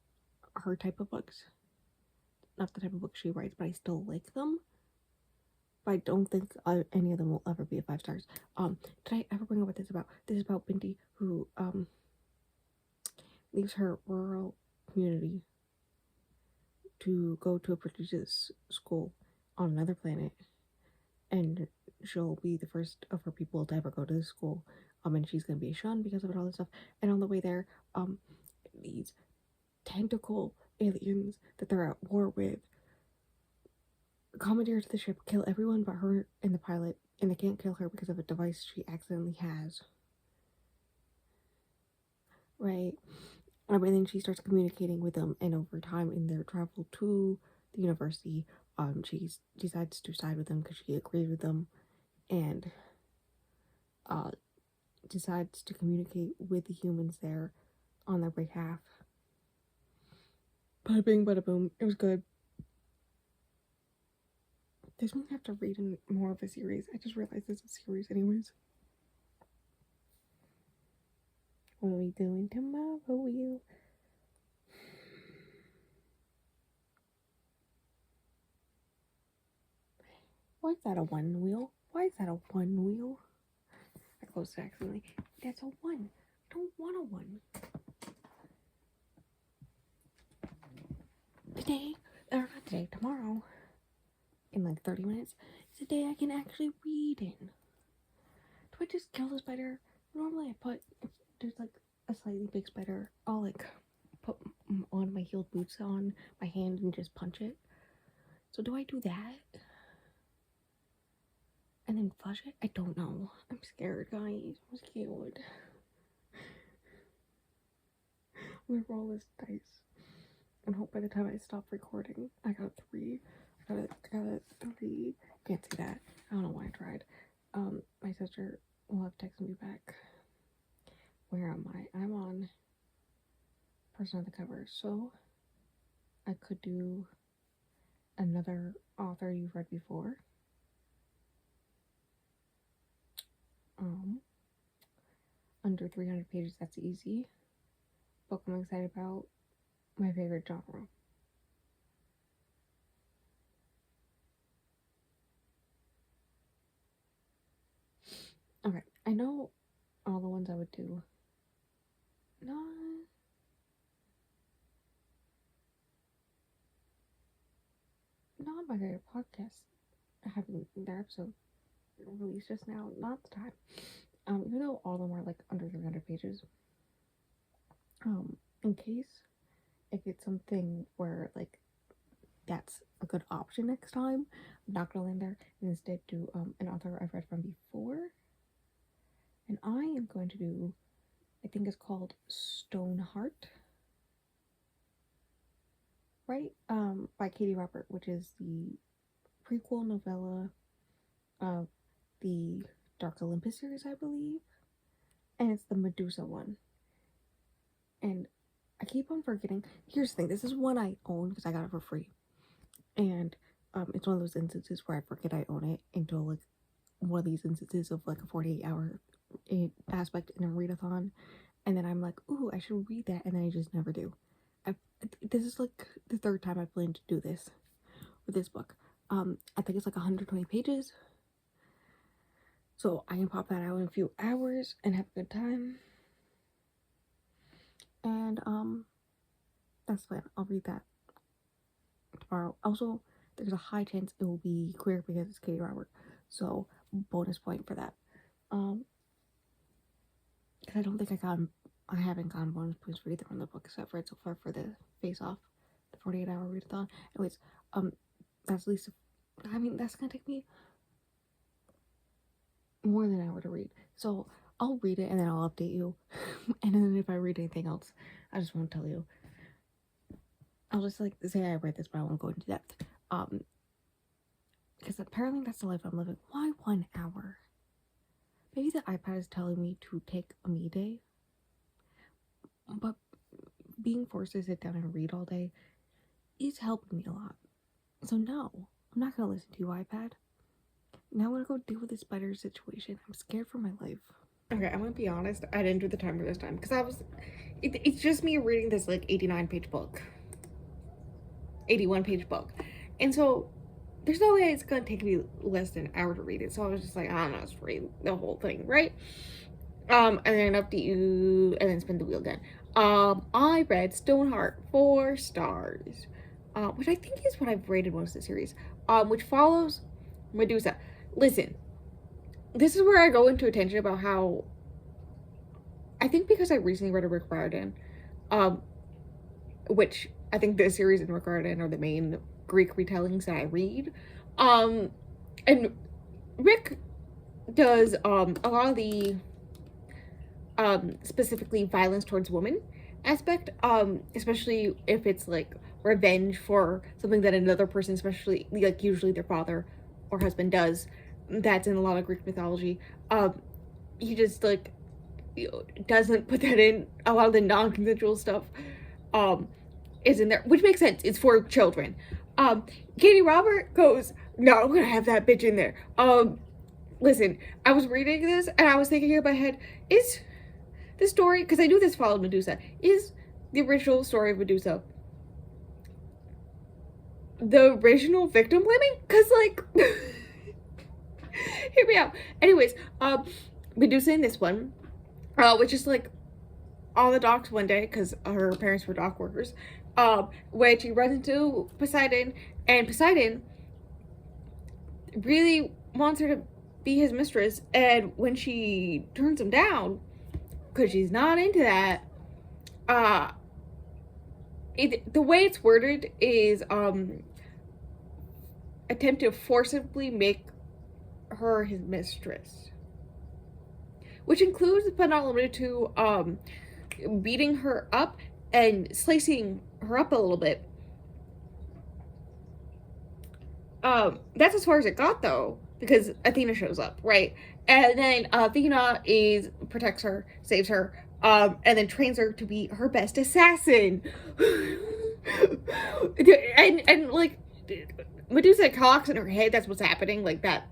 her type of books, not the type of books she writes, but I still like them. But I don't think any of them will ever be a 5 stars. Did I ever bring up what this is about? This is about Binti who leaves her rural community to go to a prestigious school on another planet, and she'll be the first of her people to ever go to this school. And she's gonna be shunned because of it, all this stuff. And on the way there, these tentacle aliens that they're at war with commandeer to the ship, kill everyone but her and the pilot, and they can't kill her because of a device she accidentally has. Right? And then she starts communicating with them, and over time, in their travel to the university, she decides to side with them because she agrees with them, and uh, decides to communicate with the humans there on their behalf. Bada bing, bada boom. It was good. This one have to read in more of a series. I just realized it's a series, anyways. What are we doing tomorrow, Will? Why is that a one wheel? Why is that a one wheel? I closed it accidentally. That's a one. I don't want a one. Today, or not today, tomorrow, in like 30 minutes, is a day I can actually read in. Do I just kill the spider? Normally I put, if there's like a slightly big spider, I'll like put on my heeled boots on my hand and just punch it. So do I do that? And then flush it? I don't know. I'm scared, guys. I'm scared. I'm gonna roll this dice and hope by the time I stop recording, I got a 3. I got a 3. Can't see that. I don't know why I tried. My sister will have texted me back. Where am I? I'm on person on the cover, so I could do another author you've read before. Under 300 pages, that's easy. Book I'm excited about, my favorite genre. Okay, I know all the ones I would do. Not my favorite podcast having their episode released just now. Not the time. Even though all of them are like under 300 pages. In case if it's something where like that's a good option next time, I'm not gonna land there and instead do an author I've read from before. And I am going to do, I think it's called Stoneheart, right? By Katie Robert, which is the prequel novella of the Dark Olympus series, I believe. And it's the Medusa one. And I keep on forgetting. Here's the thing, this is one I own because I got it for free. And it's one of those instances where I forget I own it until like one of these instances of like a 48-hour aspect in a readathon. And then I'm like, ooh, I should read that. And then I just never do. This is like the third time I plan to do this with this book. I think it's like 120 pages. So I can pop that out in a few hours and have a good time. And that's fine. I'll read that tomorrow. Also, there's a high chance it will be queer because it's Katie Robert. So bonus point for that. Because I don't think I haven't gotten bonus points for either one of the books I've read so far for the Face Off the 48-hour readathon. Anyways, that's at least, I mean, that's gonna take me more than an hour to read. So I'll read it and then I'll update you. And then if I read anything else, I just won't tell you. I'll just like say I read this, but I won't go into depth. Because apparently that's the life I'm living. Why 1 hour? Maybe the iPad is telling me to take a me day. But being forced to sit down and read all day is helping me a lot. So no, I'm not gonna listen to you, iPad. Now I'm gonna go deal with this spider situation. I'm scared for my life. Okay, I'm gonna be honest. I didn't do the timer this time because it's just me reading this like 89-page book, 81-page book, and so there's no way it's gonna take me less than an hour to read it. So I was just like, I'm not just read the whole thing, right? And then update you, and then spin the wheel again. I read Stoneheart 4 stars, which I think is what I've rated most of the series. Which follows Medusa. Listen, this is where I go into attention about how I think because I recently read a Rick Riordan, which I think this series and Rick Riordan are the main Greek retellings that I read. And Rick does a lot of the specifically violence towards women aspect, especially if it's like revenge for something that another person, especially like usually their father or husband, does. That's in a lot of Greek mythology. He just like doesn't put that in. A lot of the non-consensual stuff is in there, which makes sense. It's for children. Katie Robert goes, no, I'm gonna have that bitch in there. Listen, I was reading this and I was thinking in my head, is the story, because I knew this followed Medusa, is the original story of Medusa the original victim blaming? Because like hear me out. Anyways, Medusa in this one, which is like on the docks one day because her parents were dock workers, when she runs into Poseidon, and Poseidon really wants her to be his mistress, and when she turns him down because she's not into that, the way it's worded is attempt to forcibly make her his mistress, which includes but not limited to beating her up and slicing her up a little bit. That's as far as it got though, because Athena shows up, right? And then Athena protects her, saves her, and then trains her to be her best assassin. and like Medusa talks in her head, that's what's happening, like that.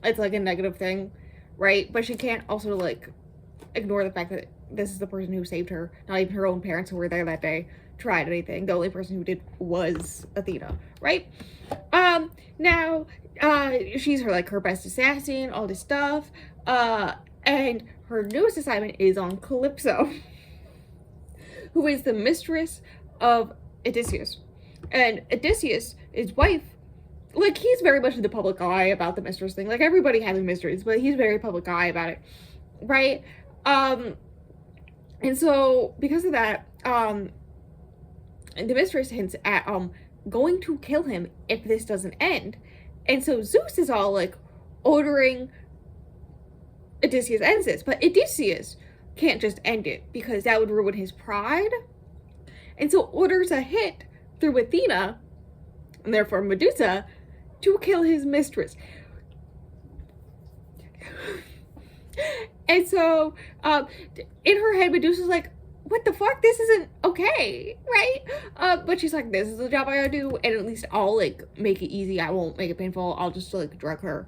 It's like a negative thing, right? But she can't also like ignore the fact that this is the person who saved her. Not even her own parents who were there that day tried anything. The only person who did was Athena, right? Now, she's her best assassin, all this stuff. And her newest assignment is on Calypso, who is the mistress of Odysseus. And Odysseus, his wife, like, he's very much in the public eye about the mistress thing. Like, everybody has a mistress, but he's very public eye about it, right? And so, because of that, the mistress hints at, going to kill him if this doesn't end. And so Zeus is all, like, ordering Odysseus ends this. But Odysseus can't just end it, because that would ruin his pride. And so orders a hit through Athena, and therefore Medusa, to kill his mistress. And so, in her head, Medusa's like, what the fuck? This isn't okay, right? But she's like, this is the job I gotta do, and at least I'll, like, make it easy. I won't make it painful. I'll just, like, drug her,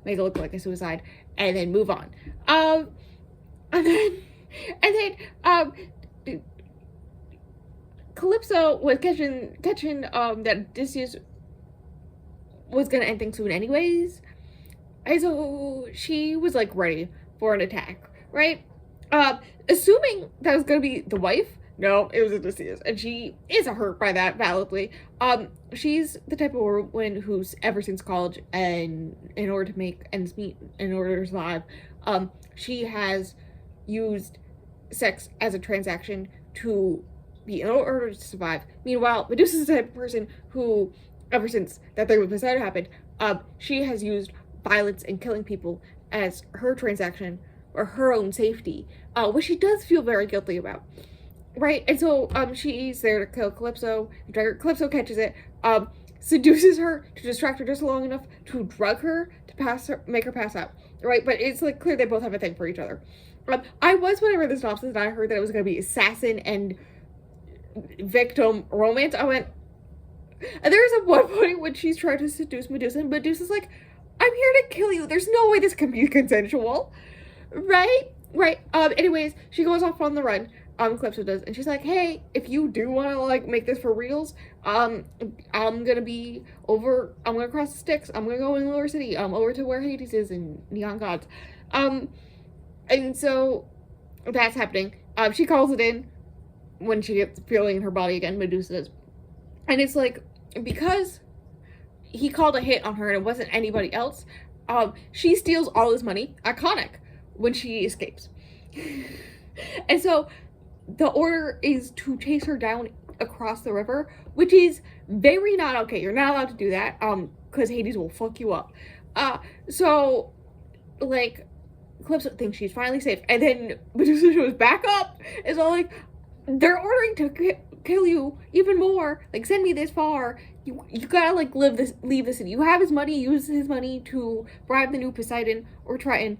make it look like a suicide, and then move on. And then, Calypso was catching, that Odysseus was gonna end things soon anyways. And so she was, like, ready for an attack, right? Assuming that was gonna be the wife. No, it was Odysseus, and she is hurt by that validly. She's the type of woman who's ever since college, and in order to make ends meet, in order to survive, she has used sex as a transaction to be in order to survive. Meanwhile, Medusa's the type of person who, ever since that thing with Poseidon happened, she has used violence and killing people as her transaction or her own safety, which she does feel very guilty about. Right? And so she's there to kill Calypso. Calypso catches it, seduces her to distract her just long enough to drug her to make her pass out. Right? But it's like clear they both have a thing for each other. When I read the synopsis and I heard that it was going to be assassin and victim romance, I went, and there's a one point when she's trying to seduce Medusa, and Medusa's like, I'm here to kill you. There's no way this can be consensual. Right? Anyways, she goes off on the run. Calypso does, and she's like, hey, if you do want to, like, make this for reals, I'm gonna cross the Styx, I'm gonna go in Lower City, over to where Hades is in Neon Gods. And so, that's happening. She calls it in when she gets feeling in her body again, Medusa does. And it's like, because he called a hit on her and it wasn't anybody else, she steals all his money, iconic, when she escapes. And so, the order is to chase her down across the river, which is very not okay. You're not allowed to do that, because Hades will fuck you up. So, like, Calypso thinks she's finally safe, and then Medusa shows back up. It's all like, they're ordering to kill you even more. Like, send me this far. You gotta, like, leave the city. You have his money. Use his money to bribe the new Poseidon or Triton,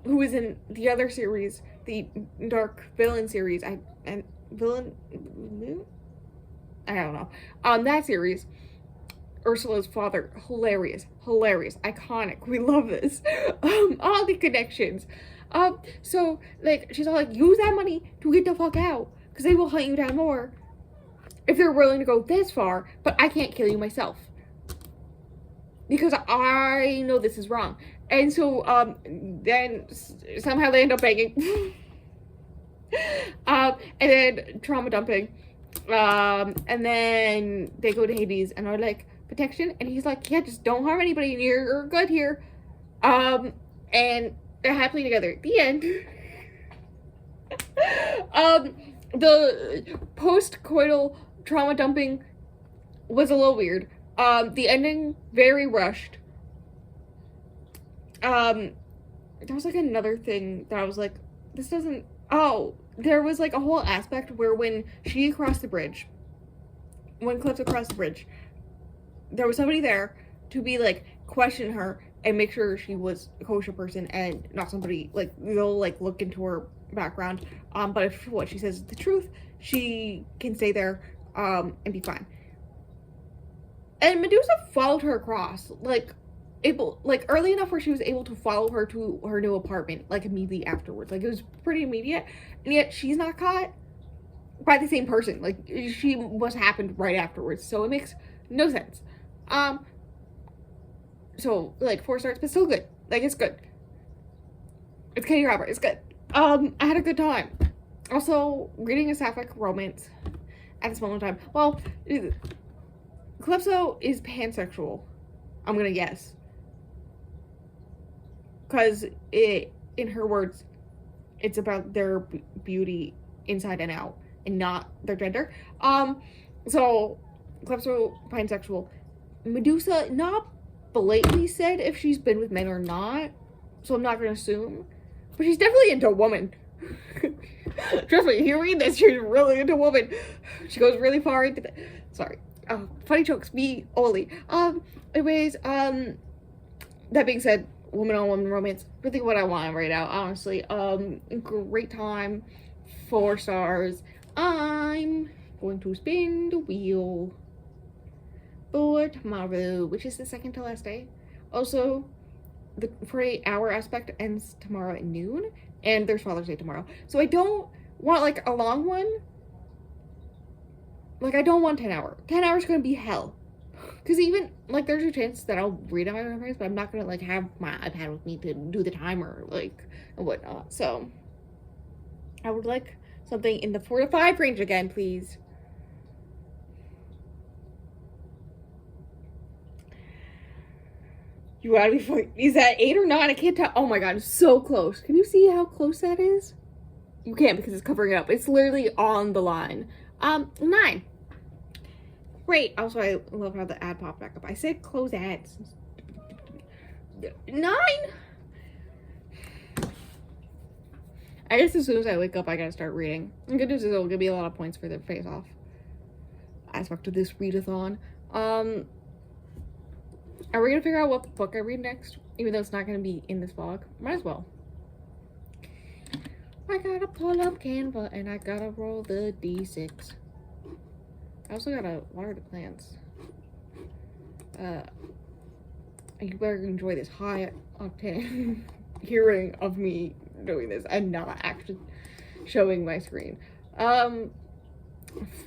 who is in the other series, the Dark Villain series. I don't know. That series, Ursula's father, hilarious, iconic. We love this. All the connections. So, like, she's all like, use that money to get the fuck out, because they will hunt you down more if they're willing to go this far, but I can't kill you myself, because I know this is wrong. And so, then somehow they end up banging. And then trauma dumping. And then they go to Hades and are like, protection? And he's like, yeah, just don't harm anybody, and you're good here. And they're happily together. The end. The post-coital trauma dumping was a little weird. The ending, very rushed. There was like another thing that I was like, this doesn't, there was like a whole aspect where when she crossed the bridge, when Calypso crossed the bridge, there was somebody there to be like, question her and make sure she was a kosher person and not somebody, like, they'll like look into her background, but if what she says is the truth, she can stay there, and be fine. And Medusa followed her across, early enough where she was able to follow her to her new apartment, like, immediately afterwards. Like, it was pretty immediate, and yet she's not caught by the same person. Like, she must have happened right afterwards, so it makes no sense. So, like, 4 stars, but still good. Like, it's good. It's Katie Robert, it's good. I had a good time. Also, reading a sapphic romance at this moment in time. Well, Calypso is pansexual, I'm gonna guess. Because in her words, it's about their beauty inside and out, and not their gender. So, Calypso, pansexual. Medusa, not blatantly said if she's been with men or not, so I'm not gonna assume. But she's definitely into a woman. Trust me, you read this, she's really into women. She goes really far into the... Sorry. Funny jokes, me only. Anyways, that being said, woman on woman romance, really what I want right now, honestly. Great time. 4 stars. I'm going to spin the wheel for tomorrow, which is the second to last day. Also, the 48-hour aspect ends tomorrow at noon, and there's Father's Day tomorrow. So I don't want, like, a long one. Like, I don't want 10 hours. 10 hours is gonna be hell. Because even, like, there's a chance that I'll read on my memories, but I'm not gonna, like, have my iPad with me to do the timer, like, and whatnot. So, I would like something in the 4 to 5 range again, please. You gotta be funny. Is that 8 or 9? I can't tell. Oh my god, it's so close. Can you see how close that is? You can't because it's covering it up. It's literally on the line. 9. Great. Also, I love how the ad popped back up. I said close ads. 9. I guess as soon as I wake up, I gotta start reading. The good news is it'll give me a lot of points for the face off aspect of this readathon. Are we gonna figure out what book I read next? Even though it's not gonna be in this vlog. Might as well. I gotta pull up Canva and I gotta roll the d6. I also gotta water the plants. You better enjoy this high octane hearing of me doing this and not actually showing my screen.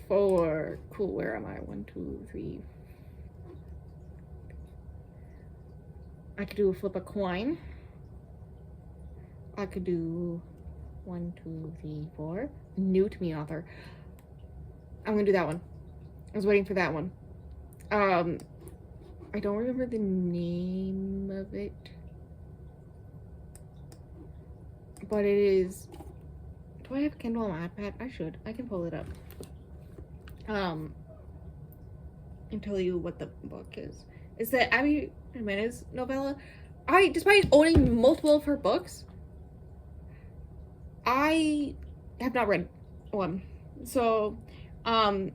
4. Cool, where am I? 1, 2, 3. I could do a flip a coin. I could do 1, 2, 3, 4. New to me author. I'm gonna do that one. I was waiting for that one. I don't remember the name of it, but it is. Do I have Kindle on my iPad? I should. I can pull it up. And tell you what the book is. It's the Abby Jimenez novella. Despite owning multiple of her books, I have not read one. So, oh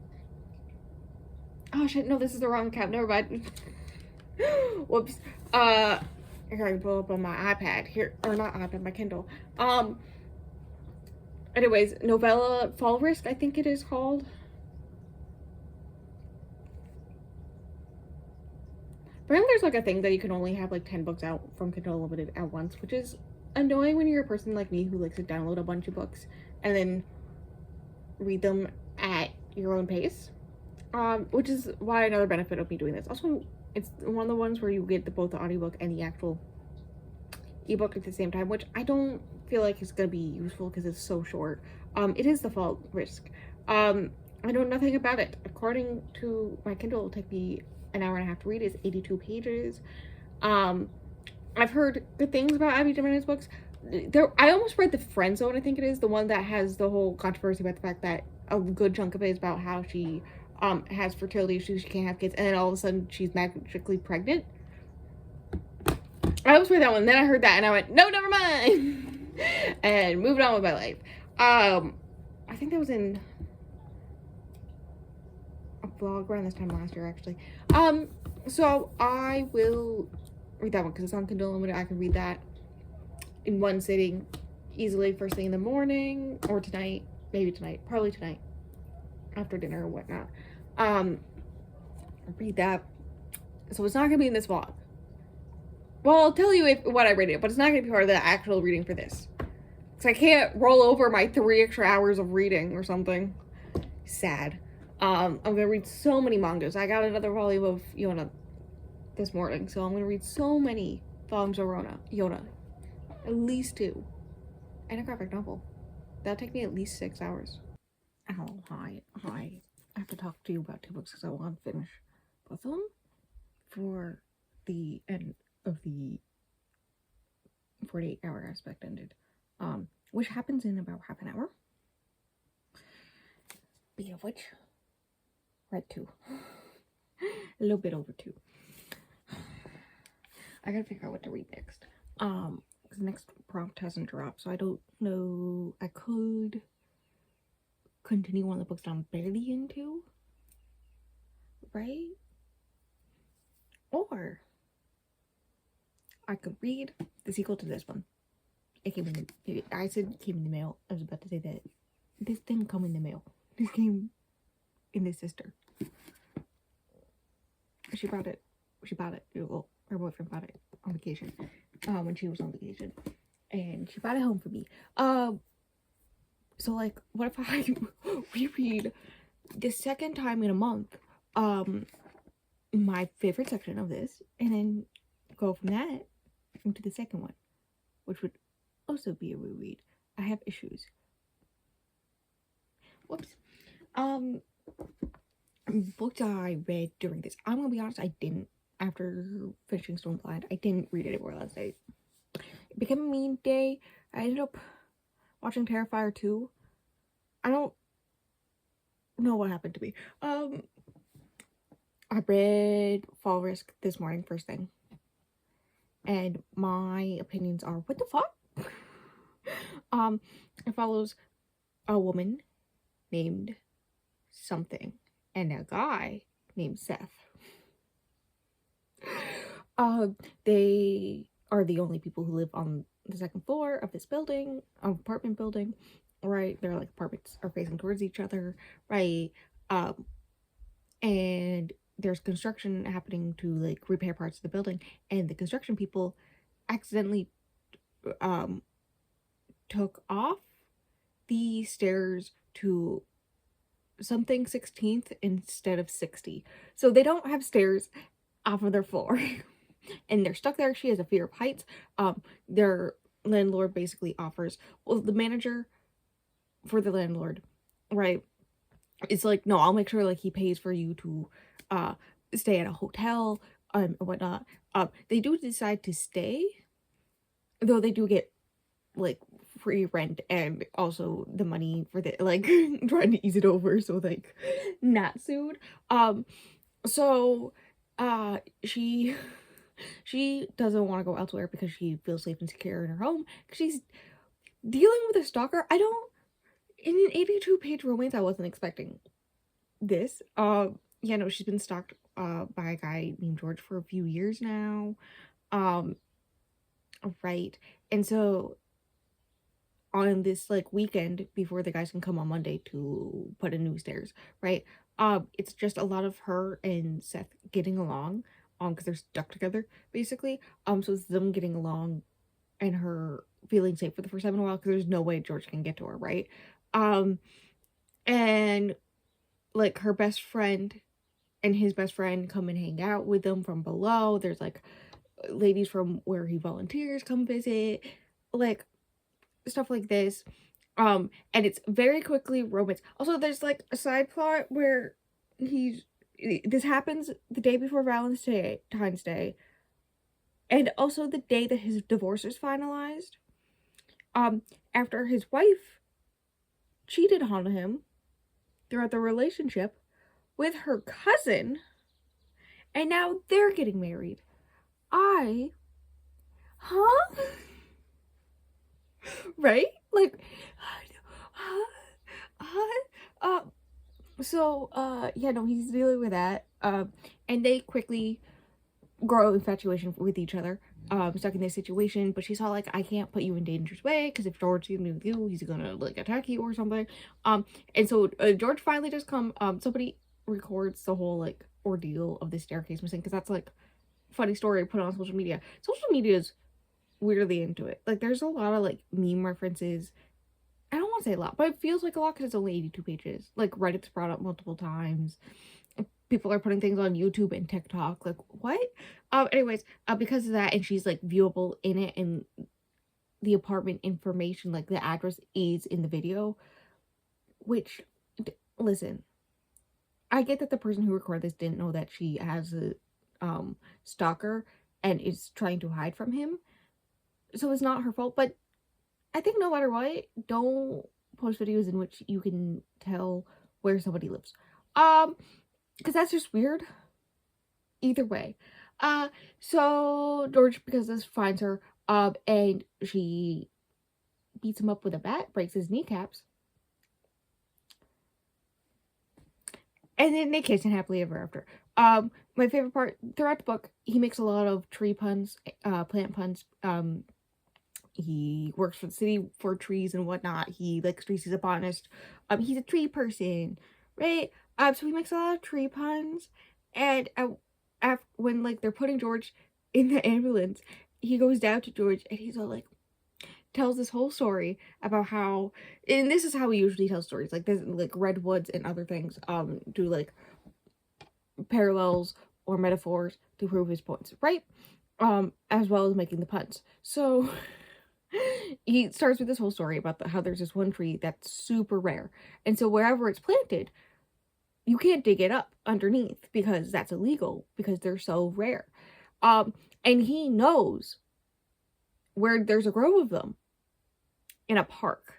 shit, no, this is the wrong account. Never mind. Whoops. I can pull up on my iPad here, or not iPad, my Kindle. Anyways, novella Fall Risk, I think it is called. Apparently there's like a thing that you can only have like 10 books out from Kindle Unlimited at once, which is annoying when you're a person like me who likes to download a bunch of books and then read them at your own pace. Which is why another benefit of me doing this. Also, it's one of the ones where you get both the audiobook and the actual ebook at the same time, which I don't feel like is gonna be useful because it's so short. It is the Fall Risk. I know nothing about it. According to my Kindle, it'll take me an hour and a half to read. It's 82 pages. I've heard good things about Abby Jimenez books. I almost read The Friend Zone, I think it is, the one that has the whole controversy about the fact that a good chunk of it is about how she has fertility issues, she can't have kids, and then all of a sudden she's magically pregnant. I almost read that one, then I heard that and I went, no, never mind, and moved on with my life. I think that was in a vlog around this time last year, actually. So I will read that one because it's on Kindle Unlimited. I can read that in one sitting easily first thing in the morning, or tonight, maybe tonight, probably tonight after dinner or whatnot. Read that. So it's not gonna be in this vlog. Well, I'll tell you what I rated, but it's not gonna be part of the actual reading for this, because I can't roll over my 3 extra hours of reading or something. Sad. I'm gonna read so many mangas. I got another volume of Yona this morning, so I'm gonna read so many volumes of Yona. At least 2. And a graphic novel. That'll take me at least 6 hours. Oh, hi. I have to talk to you about 2 books because I want to finish both of them for the end of the 48-hour aspect ended. Which happens in about half an hour. Speaking of which, read 2. A little bit over 2. I gotta figure out what to read next. The next prompt hasn't dropped, so I don't know. I could continue one of the books that I'm barely into, right? Or I could read the sequel to this one. I said it came in the mail. I was about to say that this didn't come in the mail. This came in the sister. She bought it. Well, her boyfriend bought it on vacation. When she was on vacation, and she brought it home for me. So like, what if I reread the second time in a month my favorite section of this, and then go from that into the second one, which would also be a reread. I have issues. Whoops. Books I read during this, I'm gonna be honest, I didn't. After finishing Stormblind, I didn't read anymore last night. It became a mean day. I ended up watching Terrifier 2. I don't know what happened to me. I read Fall Risk this morning, first thing. And my opinions are, what the fuck? It follows a woman named something and a guy named Seth. They are the only people who live on the second floor of this building, apartment building, right? They're like apartments are facing towards each other, right? And there's construction happening to like repair parts of the building, and the construction people accidentally took off the stairs to something 16th instead of 60. So they don't have stairs off of their floor. And they're stuck there. She has a fear of heights. Their landlord basically offers, well, the manager for the landlord, right, it's like, no, I'll make sure like he pays for you to stay at a hotel or whatnot. They do decide to stay, though they do get like free rent and also the money for the like trying to ease it over, so like not sued. So she doesn't want to go elsewhere because she feels safe and secure in her home. She's dealing with a stalker. I don't, in an 82-page romance, I wasn't expecting this. Yeah, no, she's been stalked by a guy named George for a few years now. Right. And so on this like weekend before the guys can come on Monday to put in new stairs, right? It's just a lot of her and Seth getting along, because they're stuck together basically. So it's them getting along and her feeling safe for the first time in a while because there's no way George can get to her, right? And like her best friend and his best friend come and hang out with them from below. There's like ladies from where he volunteers come visit, like stuff like this. And it's very quickly romance. Also, there's like a side plot where this happens the day before Valentine's Day, and also the day that his divorce is finalized. After his wife cheated on him throughout the relationship with her cousin, and now they're getting married. Right? Like, yeah, no, he's dealing with that. And they quickly grow infatuation with each other. Stuck in this situation, but she's all like, I can't put you in danger's way because if George sees me with you, he's gonna like attack you or something. And so George finally does come. Somebody records the whole like ordeal of the staircase missing, because that's like funny story put on social media. Social media is weirdly into it. Like there's a lot of like meme references. I don't want to say a lot, but it feels like a lot because it's only 82 pages. Like Reddit's brought up multiple times. People are putting things on YouTube and TikTok. Like, what? Anyways, because of that, and she's like viewable in it, and the apartment information, like the address is in the video. Which, listen, I get that the person who recorded this didn't know that she has a stalker and is trying to hide from him. So it's not her fault, but I think no matter what, don't post videos in which you can tell where somebody lives. Because that's just weird. Either way. So George, because this, finds her, and she beats him up with a bat, breaks his kneecaps. And then they kiss and happily ever after. My favorite part, throughout the book, he makes a lot of tree puns, plant puns. He works for the city for trees and whatnot. He likes trees, he's a botanist. He's a tree person, right? So he makes a lot of tree puns. And when like they're putting George in the ambulance, he goes down to George and he's all like, tells this whole story about how, and this is how he usually tells stories, like this, like redwoods and other things, do like parallels or metaphors to prove his points, right? As well as making the puns. So he starts with this whole story about how there's this one tree that's super rare, and so wherever it's planted, you can't dig it up underneath because that's illegal because they're so rare. And he knows where there's a grove of them in a park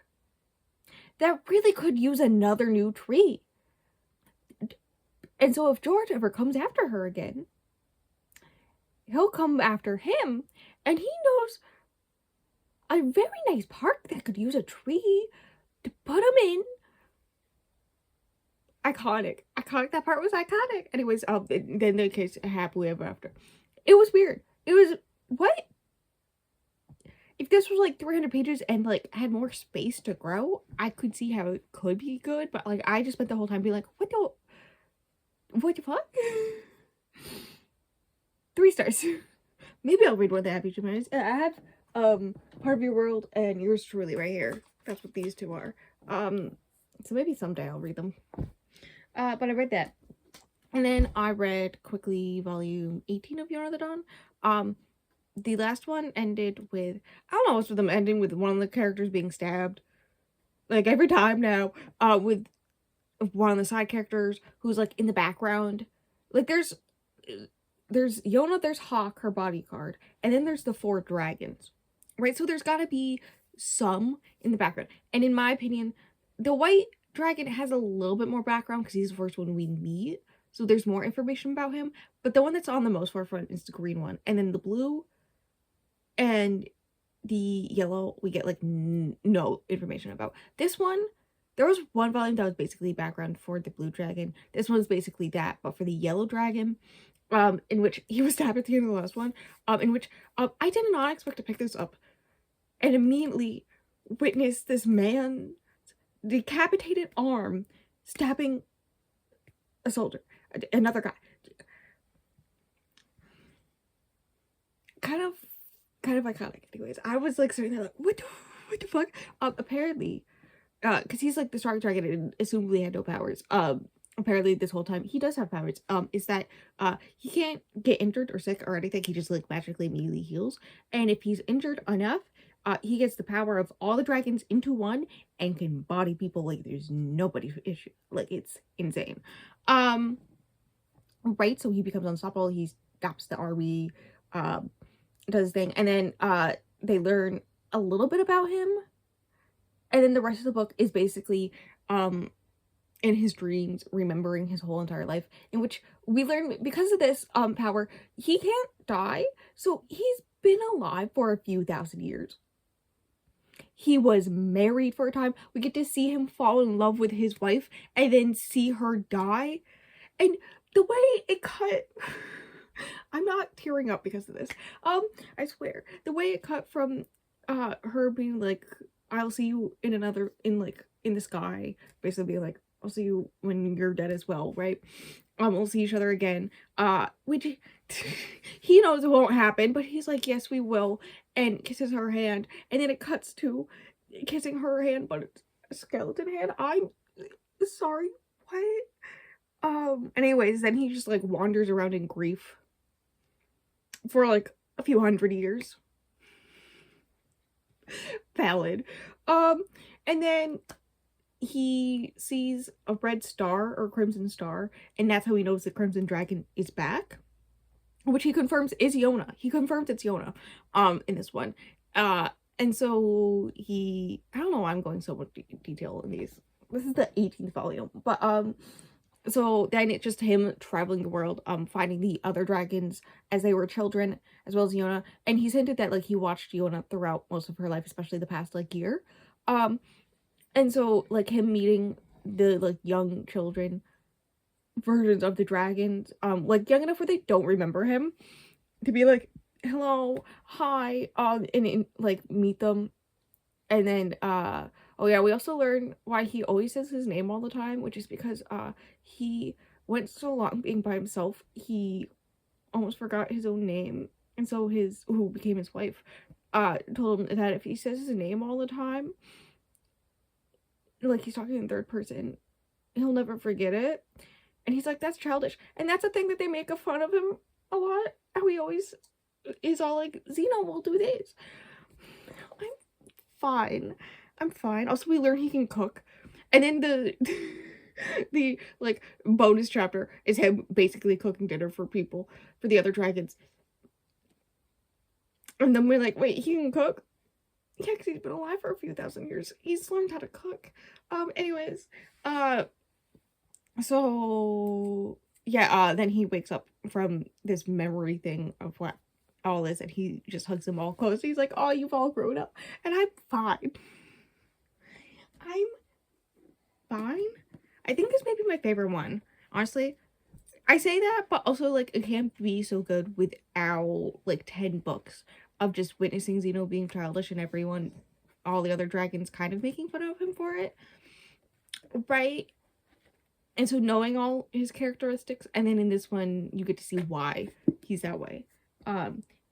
that really could use another new tree. And so if George ever comes after her again, he'll come after him, and he knows a very nice park that could use a tree to put him in. Iconic. That part was iconic. Anyways, then the case happily ever after. It was weird. It was, what? If this was like 300 pages and like had more space to grow, I could see how it could be good, but like I just spent the whole time being like, what the fuck? 3 stars. Maybe I'll read one of the Happy Tree. I have Part of Your World and Yours Truly right here. That's what these two are. So maybe someday I'll read them. But I read that. And then I read quickly volume 18 of Yona the Dawn. The last one ended with, I don't know what's with them ending with one of the characters being stabbed. Like every time now, with one of the side characters who's like in the background. Like there's Yona, there's Hawk, her bodyguard, and then there's the 4 dragons. Right? So there's gotta be some in the background. And in my opinion, the white dragon has a little bit more background because he's the first one we meet. So there's more information about him. But the one that's on the most forefront is the green one. And then the blue and the yellow, we get like no information about. This one, there was one volume that was basically background for the blue dragon. This one's basically that, but for the yellow dragon, in which he was stabbed at the end of the last one, in which I did not expect to pick this up and immediately witness this man's decapitated arm stabbing a soldier, another guy. Kind of iconic. Anyways, I was like sitting there like, what the fuck? Apparently, because he's like the strong dragon and assumably had no powers. Apparently this whole time he does have powers. Is that he can't get injured or sick or anything. He just like magically immediately heals. And if he's injured enough, he gets the power of all the dragons into one and can body people like there's nobody's issue. Like it's insane. Right, so he becomes unstoppable. He stops the army, does his thing, and then they learn a little bit about him, and then the rest of the book is basically in his dreams remembering his whole entire life, in which we learn because of this power he can't die, so he's been alive for a few thousand years. He was married for a time. We get to see him fall in love with his wife and then see her die, and the way it cut I'm not tearing up because of this. I swear. The way it cut from her being like, I'll see you in the sky, basically being like, I'll see you when you're dead as well, right? We'll see each other again. Which he knows it won't happen, but he's like, yes, we will, and kisses her hand, and then it cuts to kissing her hand, but it's a skeleton hand. I'm sorry, what? Anyways, then he just like wanders around in grief for like a few hundred years. Valid. And then he sees a red star or crimson star, and that's how he knows the Crimson Dragon is back, which he confirms is Yona. He confirms it's Yona in this one. And so I don't know why I'm going so much detail in these. This is the 18th volume, but so then it's just him traveling the world, finding the other dragons as they were children, as well as Yona. And he's hinted that like he watched Yona throughout most of her life, especially the past like year. And so like him meeting the like young children versions of the dragons, like young enough where they don't remember him, to be like, hello, hi, and like meet them. And then oh yeah, we also learn why he always says his name all the time, which is because he went so long being by himself, he almost forgot his own name. And so who became his wife, told him that if he says his name all the time, like he's talking in third person, he'll never forget it. And he's like, that's childish. And that's a thing that they make a fun of him a lot. How he always is all like, Xeno will do this. I'm fine. Also, we learn he can cook. And then the like bonus chapter is him basically cooking dinner for people, for the other dragons. And then we're like, wait, he can cook? Yeah, because he's been alive for a few thousand years. He's learned how to cook. Anyways, so yeah, then he wakes up from this memory thing of what all is, and he just hugs them all close. He's like, oh, you've all grown up. And I'm fine. I'm fine. I think this may be my favorite one. Honestly, I say that, but also, like, it can't be so good without, like, 10 books of just witnessing Xeno being childish and everyone, all the other dragons kind of making fun of him for it. Right? And so knowing all his characteristics, and then in this one, you get to see why he's that way.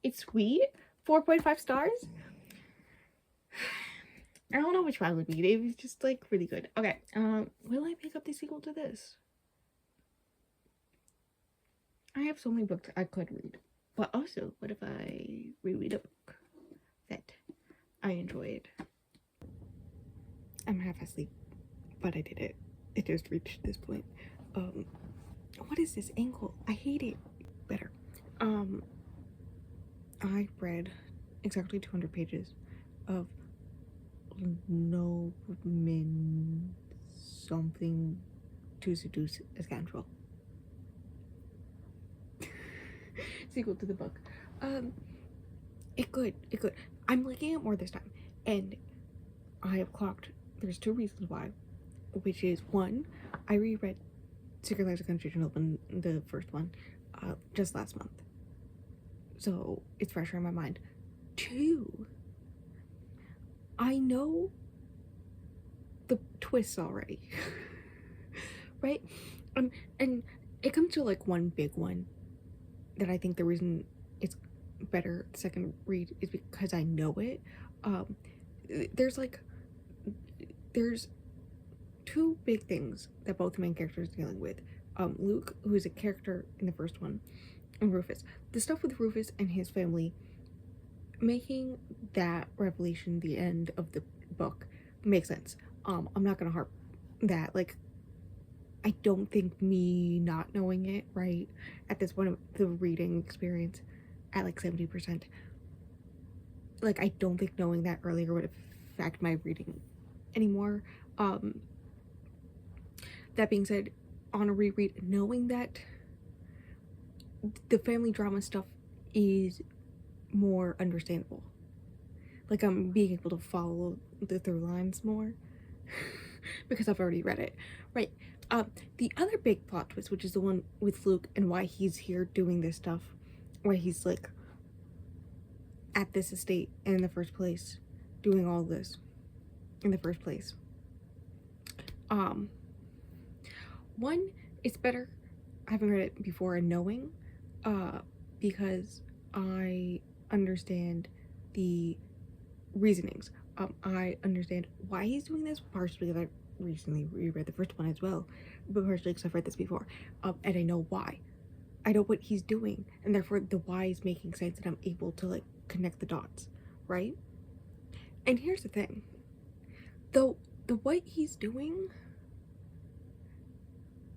It's sweet. 4.5 stars. I don't know which one would be. It was just, like, really good. Okay, will I pick up the sequel to this? I have so many books I could read. But also, what if I reread a book that I enjoyed? I'm half asleep, but I did it. It just reached this point. What is this angle? I hate it. Better. I read exactly 200 pages of Nobleman something to seduce a scoundrel. Sequel to the book. It good. I'm liking it more this time, and I have clocked. There's 2 reasons why, which is 1, I reread Secret Lives of Constitution Open, the first one, just last month, so it's fresher in my mind. 2, I know the twists already, right? And it comes to like one big one that I think the reason it's better the second read is because I know it. There's 2 big things that both main characters are dealing with. Luke, who is a character in the first one, and Rufus. The stuff with Rufus and his family, making that revelation the end of the book makes sense. I'm not gonna harp that. Like, I don't think me not knowing it, right, at this point of the reading experience at like 70%, like, I don't think knowing that earlier would affect my reading anymore. That being said, on a reread, knowing that the family drama stuff is more understandable, like, I'm being able to follow the through lines more because I've already read it, right? The other big plot twist, which is the one with Luke and why he's here doing this stuff, why he's like at this estate in the first place, doing all this in the first place. One, it's better having read it before and knowing, because I understand the reasonings. I understand why he's doing this, partially because I recently reread the first one as well, but partially because I've read this before, and I know why. I know what he's doing, and therefore the why is making sense, and I'm able to like connect the dots, right? And here's the thing, though, the what he's doing,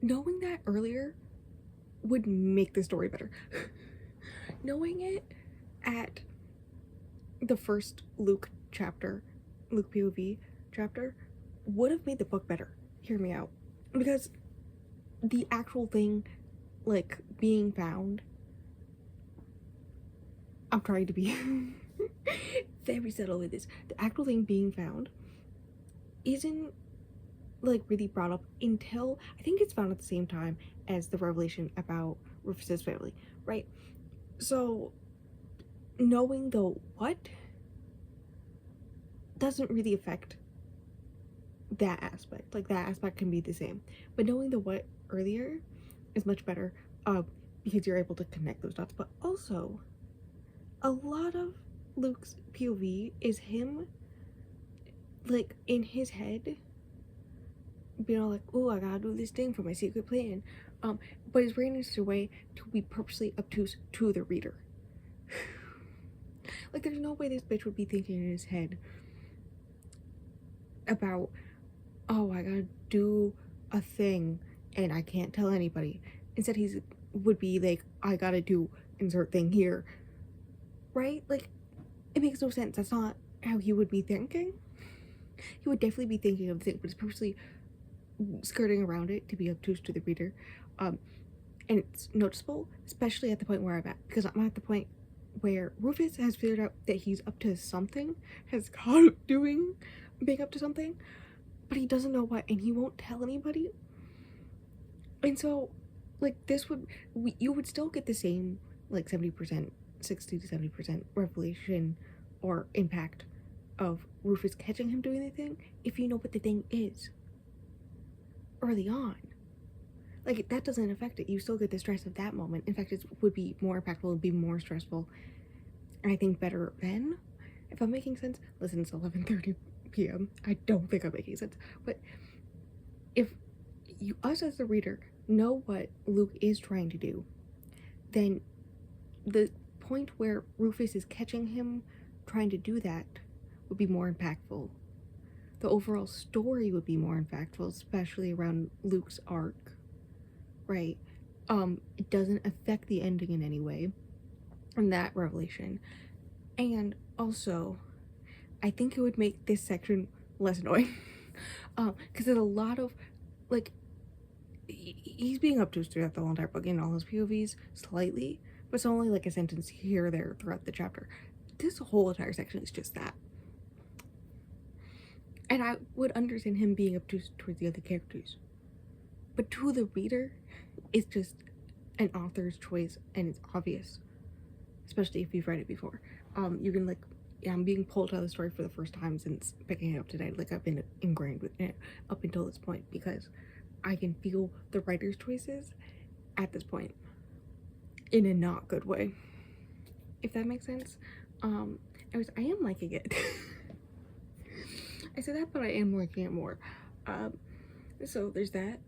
knowing that earlier would make the story better. Knowing it at the first Luke POV chapter, would have made the book better. Hear me out. Because the actual thing, like, being found, I'm trying to be very subtle with this. The actual thing being found isn't like really brought up until I think it's found at the same time as the revelation about Rufus's family, right? So knowing the what doesn't really affect that aspect. Like, that aspect can be the same, but knowing the what earlier is much better, because you're able to connect those dots. But also, a lot of Luke's POV is him, like, in his head, being all like, oh, I gotta do this thing for my secret plan, but his brain is a way to be purposely obtuse to the reader. Like, there's no way this bitch would be thinking in his head about, oh, I gotta do a thing and I can't tell anybody. Instead, would be like, I gotta do insert thing here, right? Like, it makes no sense. That's not how he would be thinking. He would definitely be thinking of the thing, but it's purposely skirting around it to be obtuse to the reader. And it's noticeable, especially at the point where I'm at, because I'm at the point where Rufus has figured out that he's up to something, has caught being up to something, but he doesn't know what, and he won't tell anybody. And so, like, you would still get the same, like, 70%, 60 to 70% revelation or impact of Rufus catching him doing the thing if you know what the thing is early on. Like, that doesn't affect it. You still get the stress of that moment. In fact, it would be more impactful, it would be more stressful, and I think better then. If I'm making sense, listen, it's 11:30 p.m. I don't think I'm making sense. But if us as the reader know what Luke is trying to do, then the point where Rufus is catching him trying to do that would be more impactful. The overall story would be more impactful, especially around Luke's arc, right? It doesn't affect the ending in any way, and that revelation. And also, I think it would make this section less annoying. Because there's a lot of, like, he's being obtuse throughout the whole entire book in all his POVs, slightly, but it's only like a sentence here or there throughout the chapter. This whole entire section is just that. And I would understand him being obtuse towards the other characters. But to the reader, it's just an author's choice, and it's obvious. Especially if you've read it before. You can, like, I'm being pulled out of the story for the first time since picking it up today. Like, I've been ingrained with it up until this point, because I can feel the writer's choices at this point in a not good way, if that makes sense. Anyways, I am liking it. I said that, but I am liking it more. So there's that.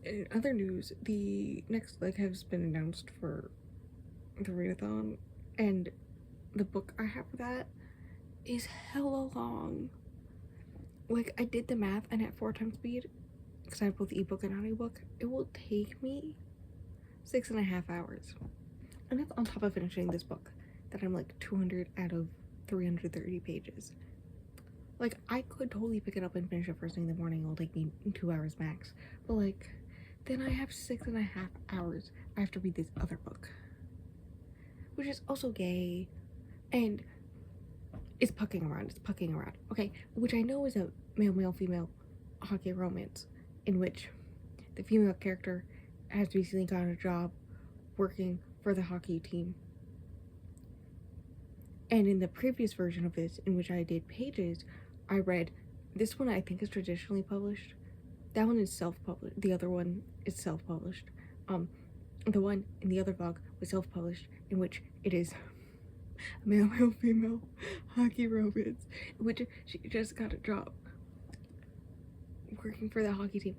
In other news, the next leg has been announced for the readathon, and the book I have for that is hella long. Like, I did the math, and at 4 times speed, because I have both ebook and audiobook, it will take me 6.5 hours. And that's on top of finishing this book that I'm like 200 out of 330 pages. Like, I could totally pick it up and finish it first thing in the morning. It'll take me 2 hours max. But, like, then I have 6.5 hours I have to read this other book, which is also gay, and it's pucking around, okay? Which I know is a male, female hockey romance, in which the female character has recently gotten a job working for the hockey team. And in the previous version of this, in which I did pages, I read, this one I think is traditionally published. That one is self-published. The other one is self-published. The one in the other vlog was self-published, in which it is male, female hockey romance, in which she just got a job working for the hockey team.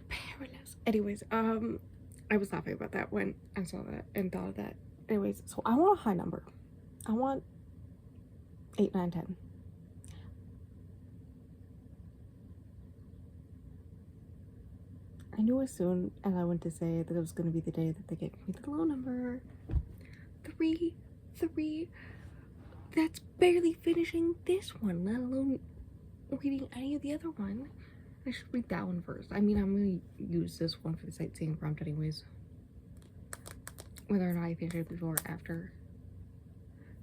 Perilous. Anyways, I was laughing about that when I saw that and thought of that. Anyways, so I want a high number. I want 8, 9, 10. I knew as soon as I went to say that it was going to be the day that they gave me the low number. 3. That's barely finishing this one, let alone reading any of the other one. I should read that one first. I mean, I'm going to use this one for the sightseeing prompt anyways. Whether or not I finish it before or after.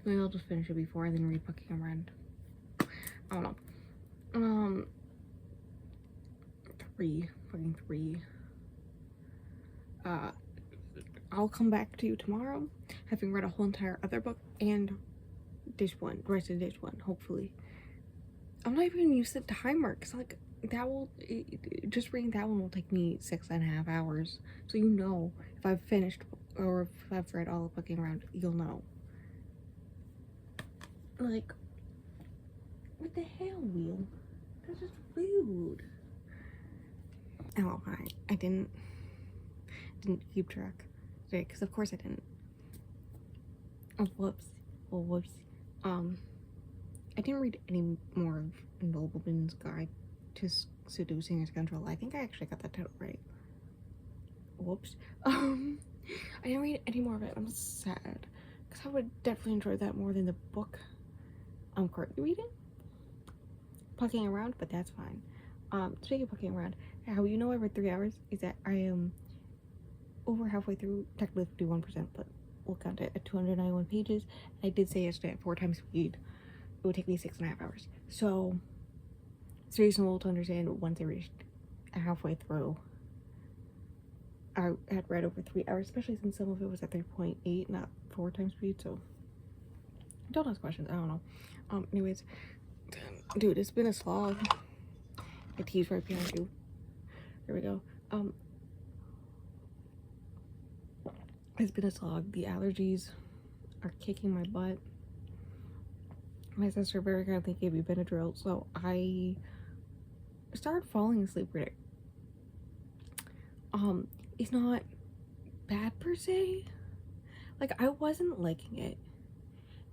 Maybe I'll just finish it before and then read Buckingham Run. I don't know. 3. Fucking 3. I'll come back to you tomorrow, having read a whole entire other book and Dish 1, the rest of Dish 1, hopefully. I'm not even gonna use the timer, because, like, just reading that one will take me 6.5 hours. So you know, if I've finished, or if I've read all of Buckingham Run, you'll know. Like, what the hell, Wheel? That's just rude. Oh, I didn't keep track today, because of course I didn't. Oh, whoops. I didn't read any more of Nobleman's Guide to Seducing His Control. I think I actually got that title right. Whoops. I didn't read any more of it. I'm sad, because I would definitely enjoy that more than the book I'm currently reading. Pucking around, but that's fine. Speaking of pucking around, how you know I read 3 hours is that I am over halfway through, technically 51%, but we'll count it at 291 pages. I did say yesterday at 4 times speed, it would take me 6.5 hours. So it's reasonable to understand once I reached halfway through, I had read over 3 hours, especially since some of it was at 3.8, not 4 times speed. So don't ask questions. I don't know. Anyways, dude, it's been a slog. The tea's right behind you. There we go. It's been a slog. The allergies are kicking my butt. My sister very kindly gave me Benadryl, so I started falling asleep reading. It's not bad per se. Like, I wasn't liking it.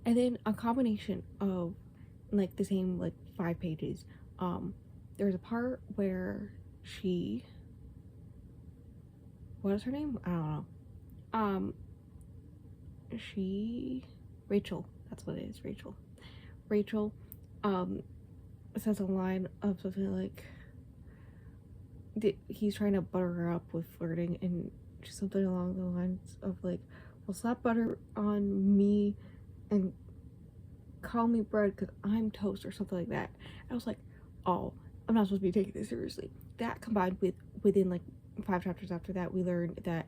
And then a combination of, like, the same, like, 5 pages. There's a part where what is her name? I don't know. Rachel, that's what it is, Rachel, says a line of something like, he's trying to butter her up with flirting, and just something along the lines of like, well, slap butter on me and call me bread because I'm toast, or something like that. I was like, oh, I'm not supposed to be taking this seriously. That combined with, within like 5 chapters after that, we learned that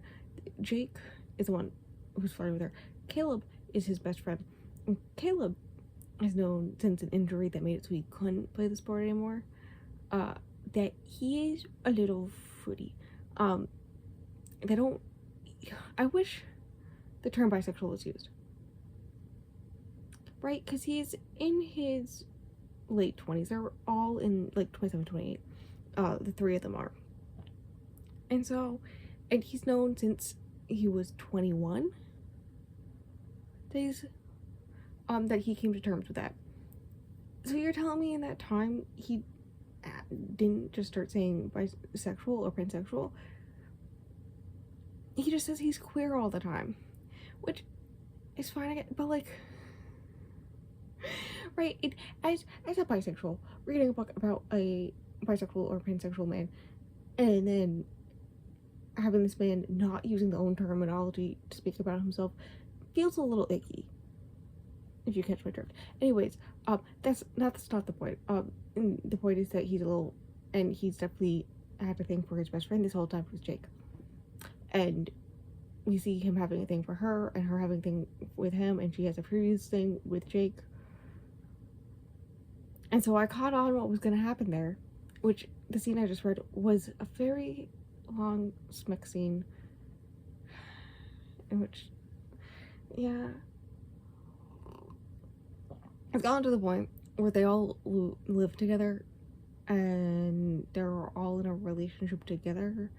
Jake is the one who's flirting with her. Caleb is his best friend. And Caleb has known since an injury that made it so he couldn't play the sport anymore, that he is a little fruity. I wish the term bisexual was used. Right? Because he's in his late 20s. They're all in like 27, 28. The 3 of them are. And so, and he's known since he was 21 days, that he came to terms with that. So you're telling me in that time he didn't just start saying bisexual or pansexual? He just says he's queer all the time, which is fine, I get, but like, right, as a bisexual, reading a book about a bisexual or pansexual man, and then having this man not using the own terminology to speak about himself feels a little icky, if you catch my drift. Anyways, that's not the point. And the point is that he's definitely had a thing for his best friend this whole time with Jake. And we see him having a thing for her, and her having a thing with him, and she has a previous thing with Jake. And so I caught on what was going to happen there, which the scene I just read was a very long smeck scene, in which, yeah, it's gotten to the point where they all live together, and they're all in a relationship together,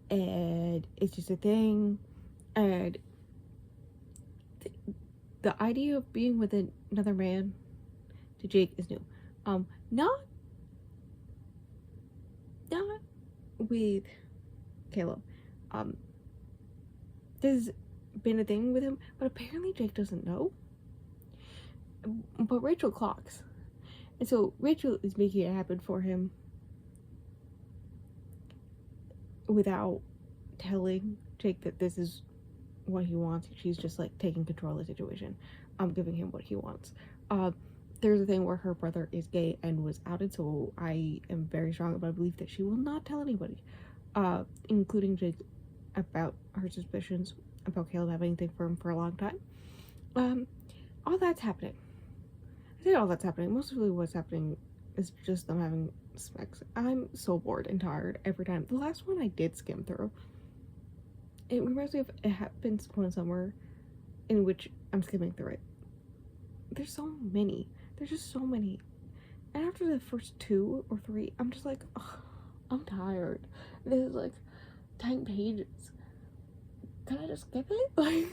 and it's just a thing, and the idea of being with another man to Jake is new. Not with Caleb. There's been a thing with him, but apparently Jake doesn't know. But Rachel clocks. And so Rachel is making it happen for him without telling Jake that this is what he wants. She's just like taking control of the situation. Giving him what he wants. There's a thing where her brother is gay and was outed, so I am very strong about my belief that she will not tell anybody, including Jake, about her suspicions about Caleb having anything for him for a long time. All that's happening. I say all that's happening. Mostly what's happening is just them having smecks. I'm so bored and tired every time. The last one I did skim through, it reminds me of It Happens One Summer, in which I'm skimming through it. There's so many. There's just so many. And after the first 2 or 3, I'm just like, ugh, I'm tired. This is like 10 pages. Can I just skip it? Like,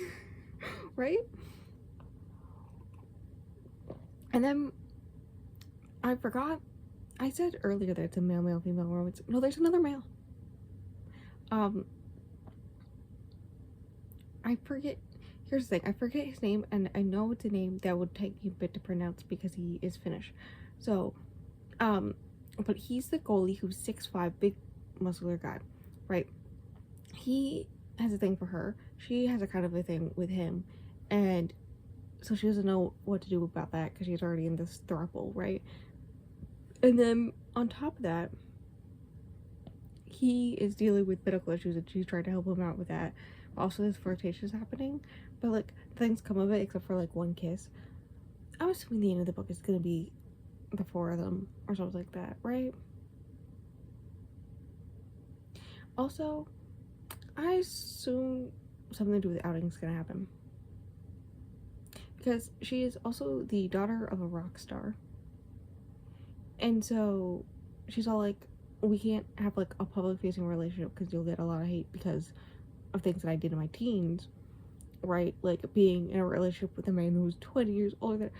right? And then I forgot. I said earlier that it's a male, female romance. No, there's another male. I forget. Here's the thing, I forget his name, and I know it's a name that would take me a bit to pronounce because he is Finnish. So, but he's the goalie who's 6'5", big muscular guy, right? He has a thing for her. She has a kind of a thing with him, and so she doesn't know what to do about that because she's already in this throuple, right? And then on top of that, he is dealing with medical issues and she's trying to help him out with that. Also, this flirtation is happening, but like things come of it except for like one kiss. I'm assuming the end of the book is gonna be the four of them or something like that, right? Also, I assume something to do with outing is gonna happen because she is also the daughter of a rock star, and so she's all like, "We can't have like a public facing relationship because you'll get a lot of hate because of things that I did in my teens." Right? Like being in a relationship with a man who's 20 years older than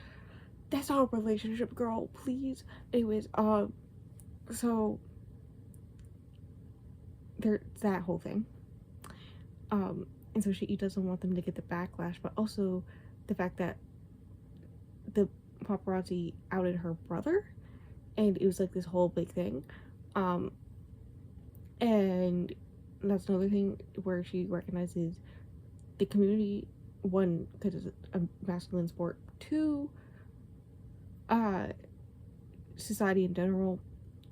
that's not a relationship, girl, please. Anyways, so there's that whole thing. And so she doesn't want them to get the backlash, but also the fact that the paparazzi outed her brother and it was like this whole big thing. Um, and that's another thing where she recognizes the community, one, because it's a masculine sport, two, uh, society in general,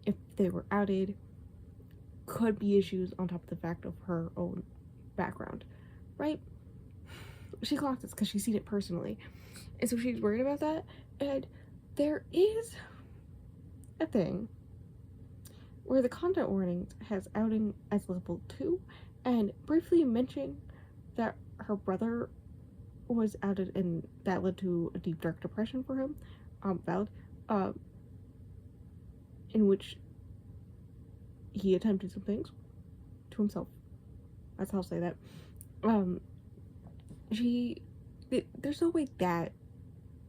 if they were outed, could be issues on top of the fact of her own background, right? She clocked this because she's seen it personally. And so she's worried about that. And there is a thing where the content warnings has outing as level 2 and briefly mentioning that her brother was outed and that led to a deep dark depression for him. Valid. Um, in which he attempted some things to himself. That's how I'll say that. Um, there's no way that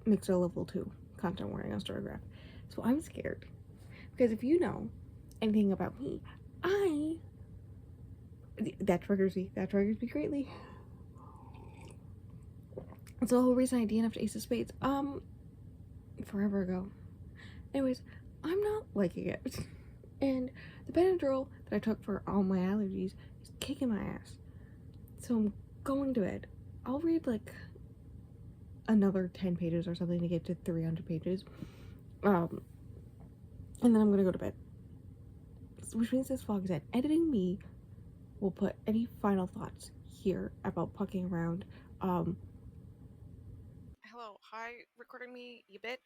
makes a level 2 content warning on Storygraph. So I'm scared. Because if you know anything about me, that triggers me. That triggers me greatly. That's the whole reason I DNF'd Ace of Spades. Forever ago. Anyways, I'm not liking it. And the Benadryl that I took for all my allergies is kicking my ass. So I'm going to bed. I'll read like another 10 pages or something to get to 300 pages. And then I'm gonna go to bed. Which means this vlog is at editing me will put any final thoughts here about pucking around. Hello, hi, recording me, you bitch.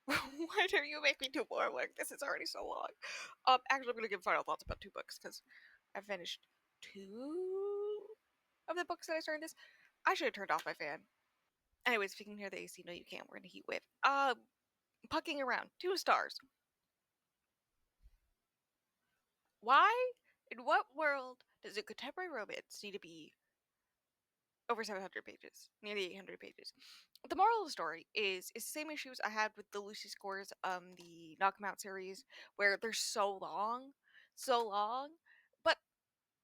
Why do you make me do more work? This is already so long. Actually, I'm gonna give final thoughts about 2 books because I finished 2 of the books that I started this. I should have turned off my fan. Anyways, if you can hear the AC, no, you can't. We're in a heat wave. Pucking around, 2 stars. Why? In what world does a contemporary romance need to be over 700 pages, nearly 800 pages? The moral of the story is the same issues I had with the Lucy scores, the Knock 'em Out series, where they're so long, but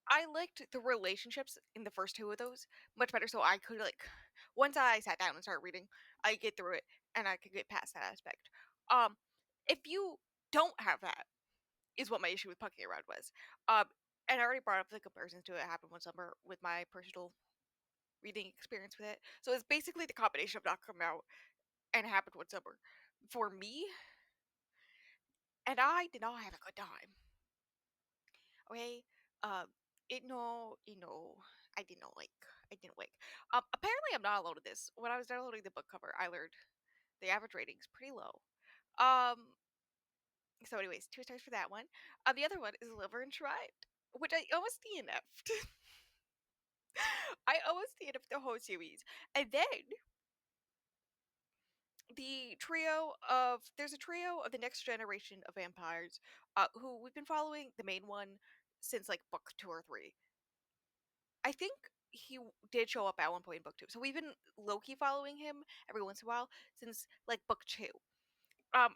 I liked the relationships in the first 2 of those much better. So I could like, once I sat down and started reading, I get through it and I could get past that aspect. If you don't have that, is what my issue with Pucking Around was. And I already brought up the comparisons to It Happened One Summer with my personal reading experience with it. So it's basically the combination of Not Come Out and It Happened One Summer for me, and I did not have a good time. Okay, um, I didn't like. I didn't like. Apparently, I'm not alone in this. When I was downloading the book cover, I learned the average rating is pretty low. Um, so, anyways, 2 stars for that one. The other one is Liver Enshrined, which I almost DNF'd. I almost DNF'd the whole series, and then there's a trio of the next generation of vampires, who we've been following the main one since like book 2 or 3. I think did show up at one point in book 2, so we've been low-key following him every once in a while since like book 2. Um,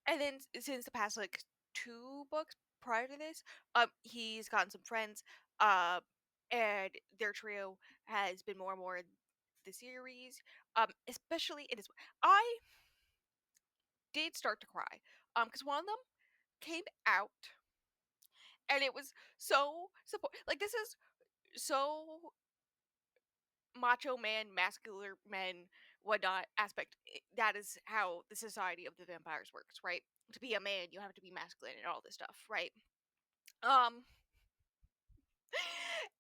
and then since the past like 2 books prior to this, he's gotten some friends, uh, and their trio has been more and more in the series. Especially in his, I did start to cry, because one of them came out And it was so support, like, this is so macho man, masculine men, whatnot aspect. That is how the society of the vampires works, right? To be a man, you have to be masculine and all this stuff, right? Um,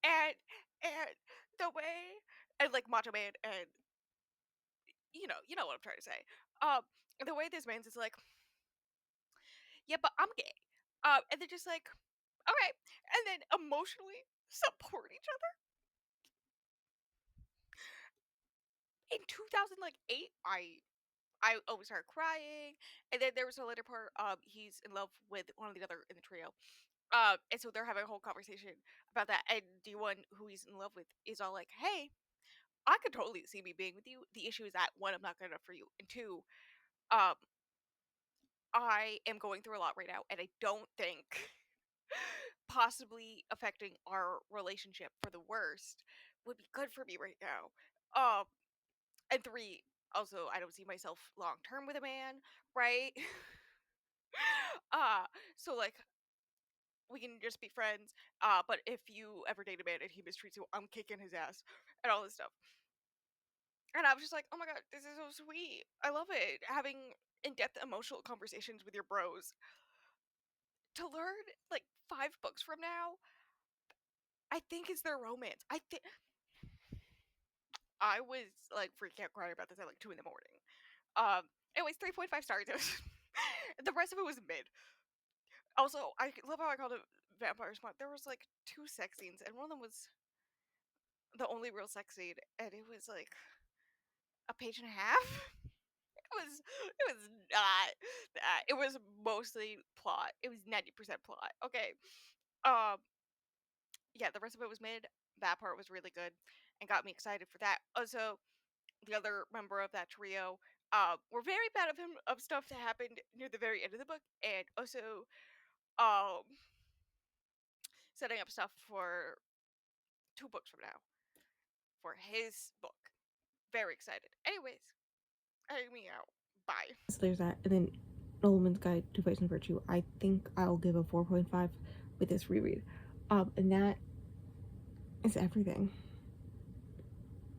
and and the way, and like macho man, and you know what I'm trying to say. Um, the way this man's is like, yeah, but I'm gay. And they're just like, okay, and then emotionally support each other. In 2008, I always started crying, and then there was a later part. He's in love with one of the other in the trio. And so they're having a whole conversation about that. And D1, who he's in love with, is all like, "Hey, I could totally see me being with you. The issue is that one, I'm not good enough for you, and two, um, I am going through a lot right now, and I don't think possibly affecting our relationship for the worst would be good for me right now." Um, and three, also, I don't see myself long term with a man, right? uh, so like we can just be friends. But if you ever date a man and he mistreats you, I'm kicking his ass and all this stuff. And I was just like, oh my god, this is so sweet. I love it. Having in-depth emotional conversations with your bros. To learn like 5 books from now, I think is their romance. I was like freaking out crying about this at like 2 in the morning. Anyways, 3.5 stars. The rest of it was mid. Also, I love how I called it Vampire Smut. There was like 2 sex scenes, and one of them was the only real sex scene, and it was like a page and a half. It was not that. It was mostly plot. It was 90% plot. Okay. Um yeah, the rest of it was mid. That part was really good and got me excited for that. Also, the other member of that trio were very bad of stuff that happened near the very end of the book, and also um setting up stuff for 2 books from now for his book. Very excited. Anyways, me out. Bye. So there's that. And then Nobleman's Guide to Vice and Virtue. I think I'll give a 4.5 with this reread. And that is everything.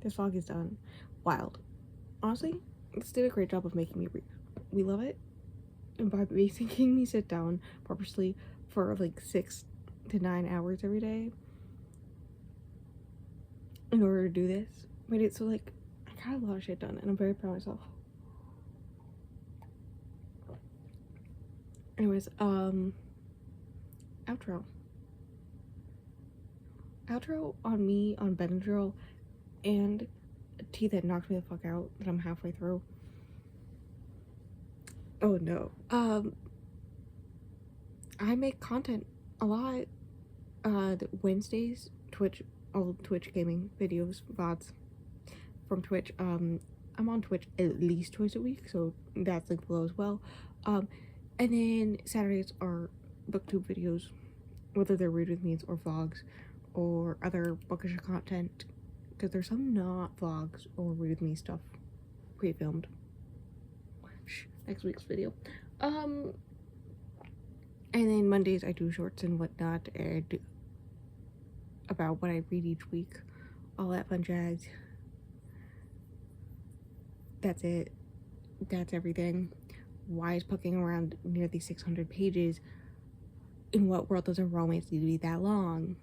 This vlog is done. Wild. Honestly, this did a great job of making me read. We love it. And by making me sit down purposely for like 6 to 9 hours every day in order to do this made it so like I got a lot of shit done, and I'm very proud of myself. Anyways, outro on me on Benadryl and a tea that knocked me the fuck out that I'm halfway through. Oh no. I make content a lot. Wednesdays, Twitch, all Twitch gaming videos, VODs from Twitch. I'm on Twitch at least twice a week, so that's linked below as well. And then Saturdays are booktube videos, whether they're read with me's or vlogs or other bookish content, because there's some not vlogs or read with me stuff pre-filmed. Next week's video. And then Mondays I do shorts and whatnot, and about what I read each week, all that fun jazz. That's it. That's everything. Why is pucking around nearly 600 pages? In what world does a romance need to be that long?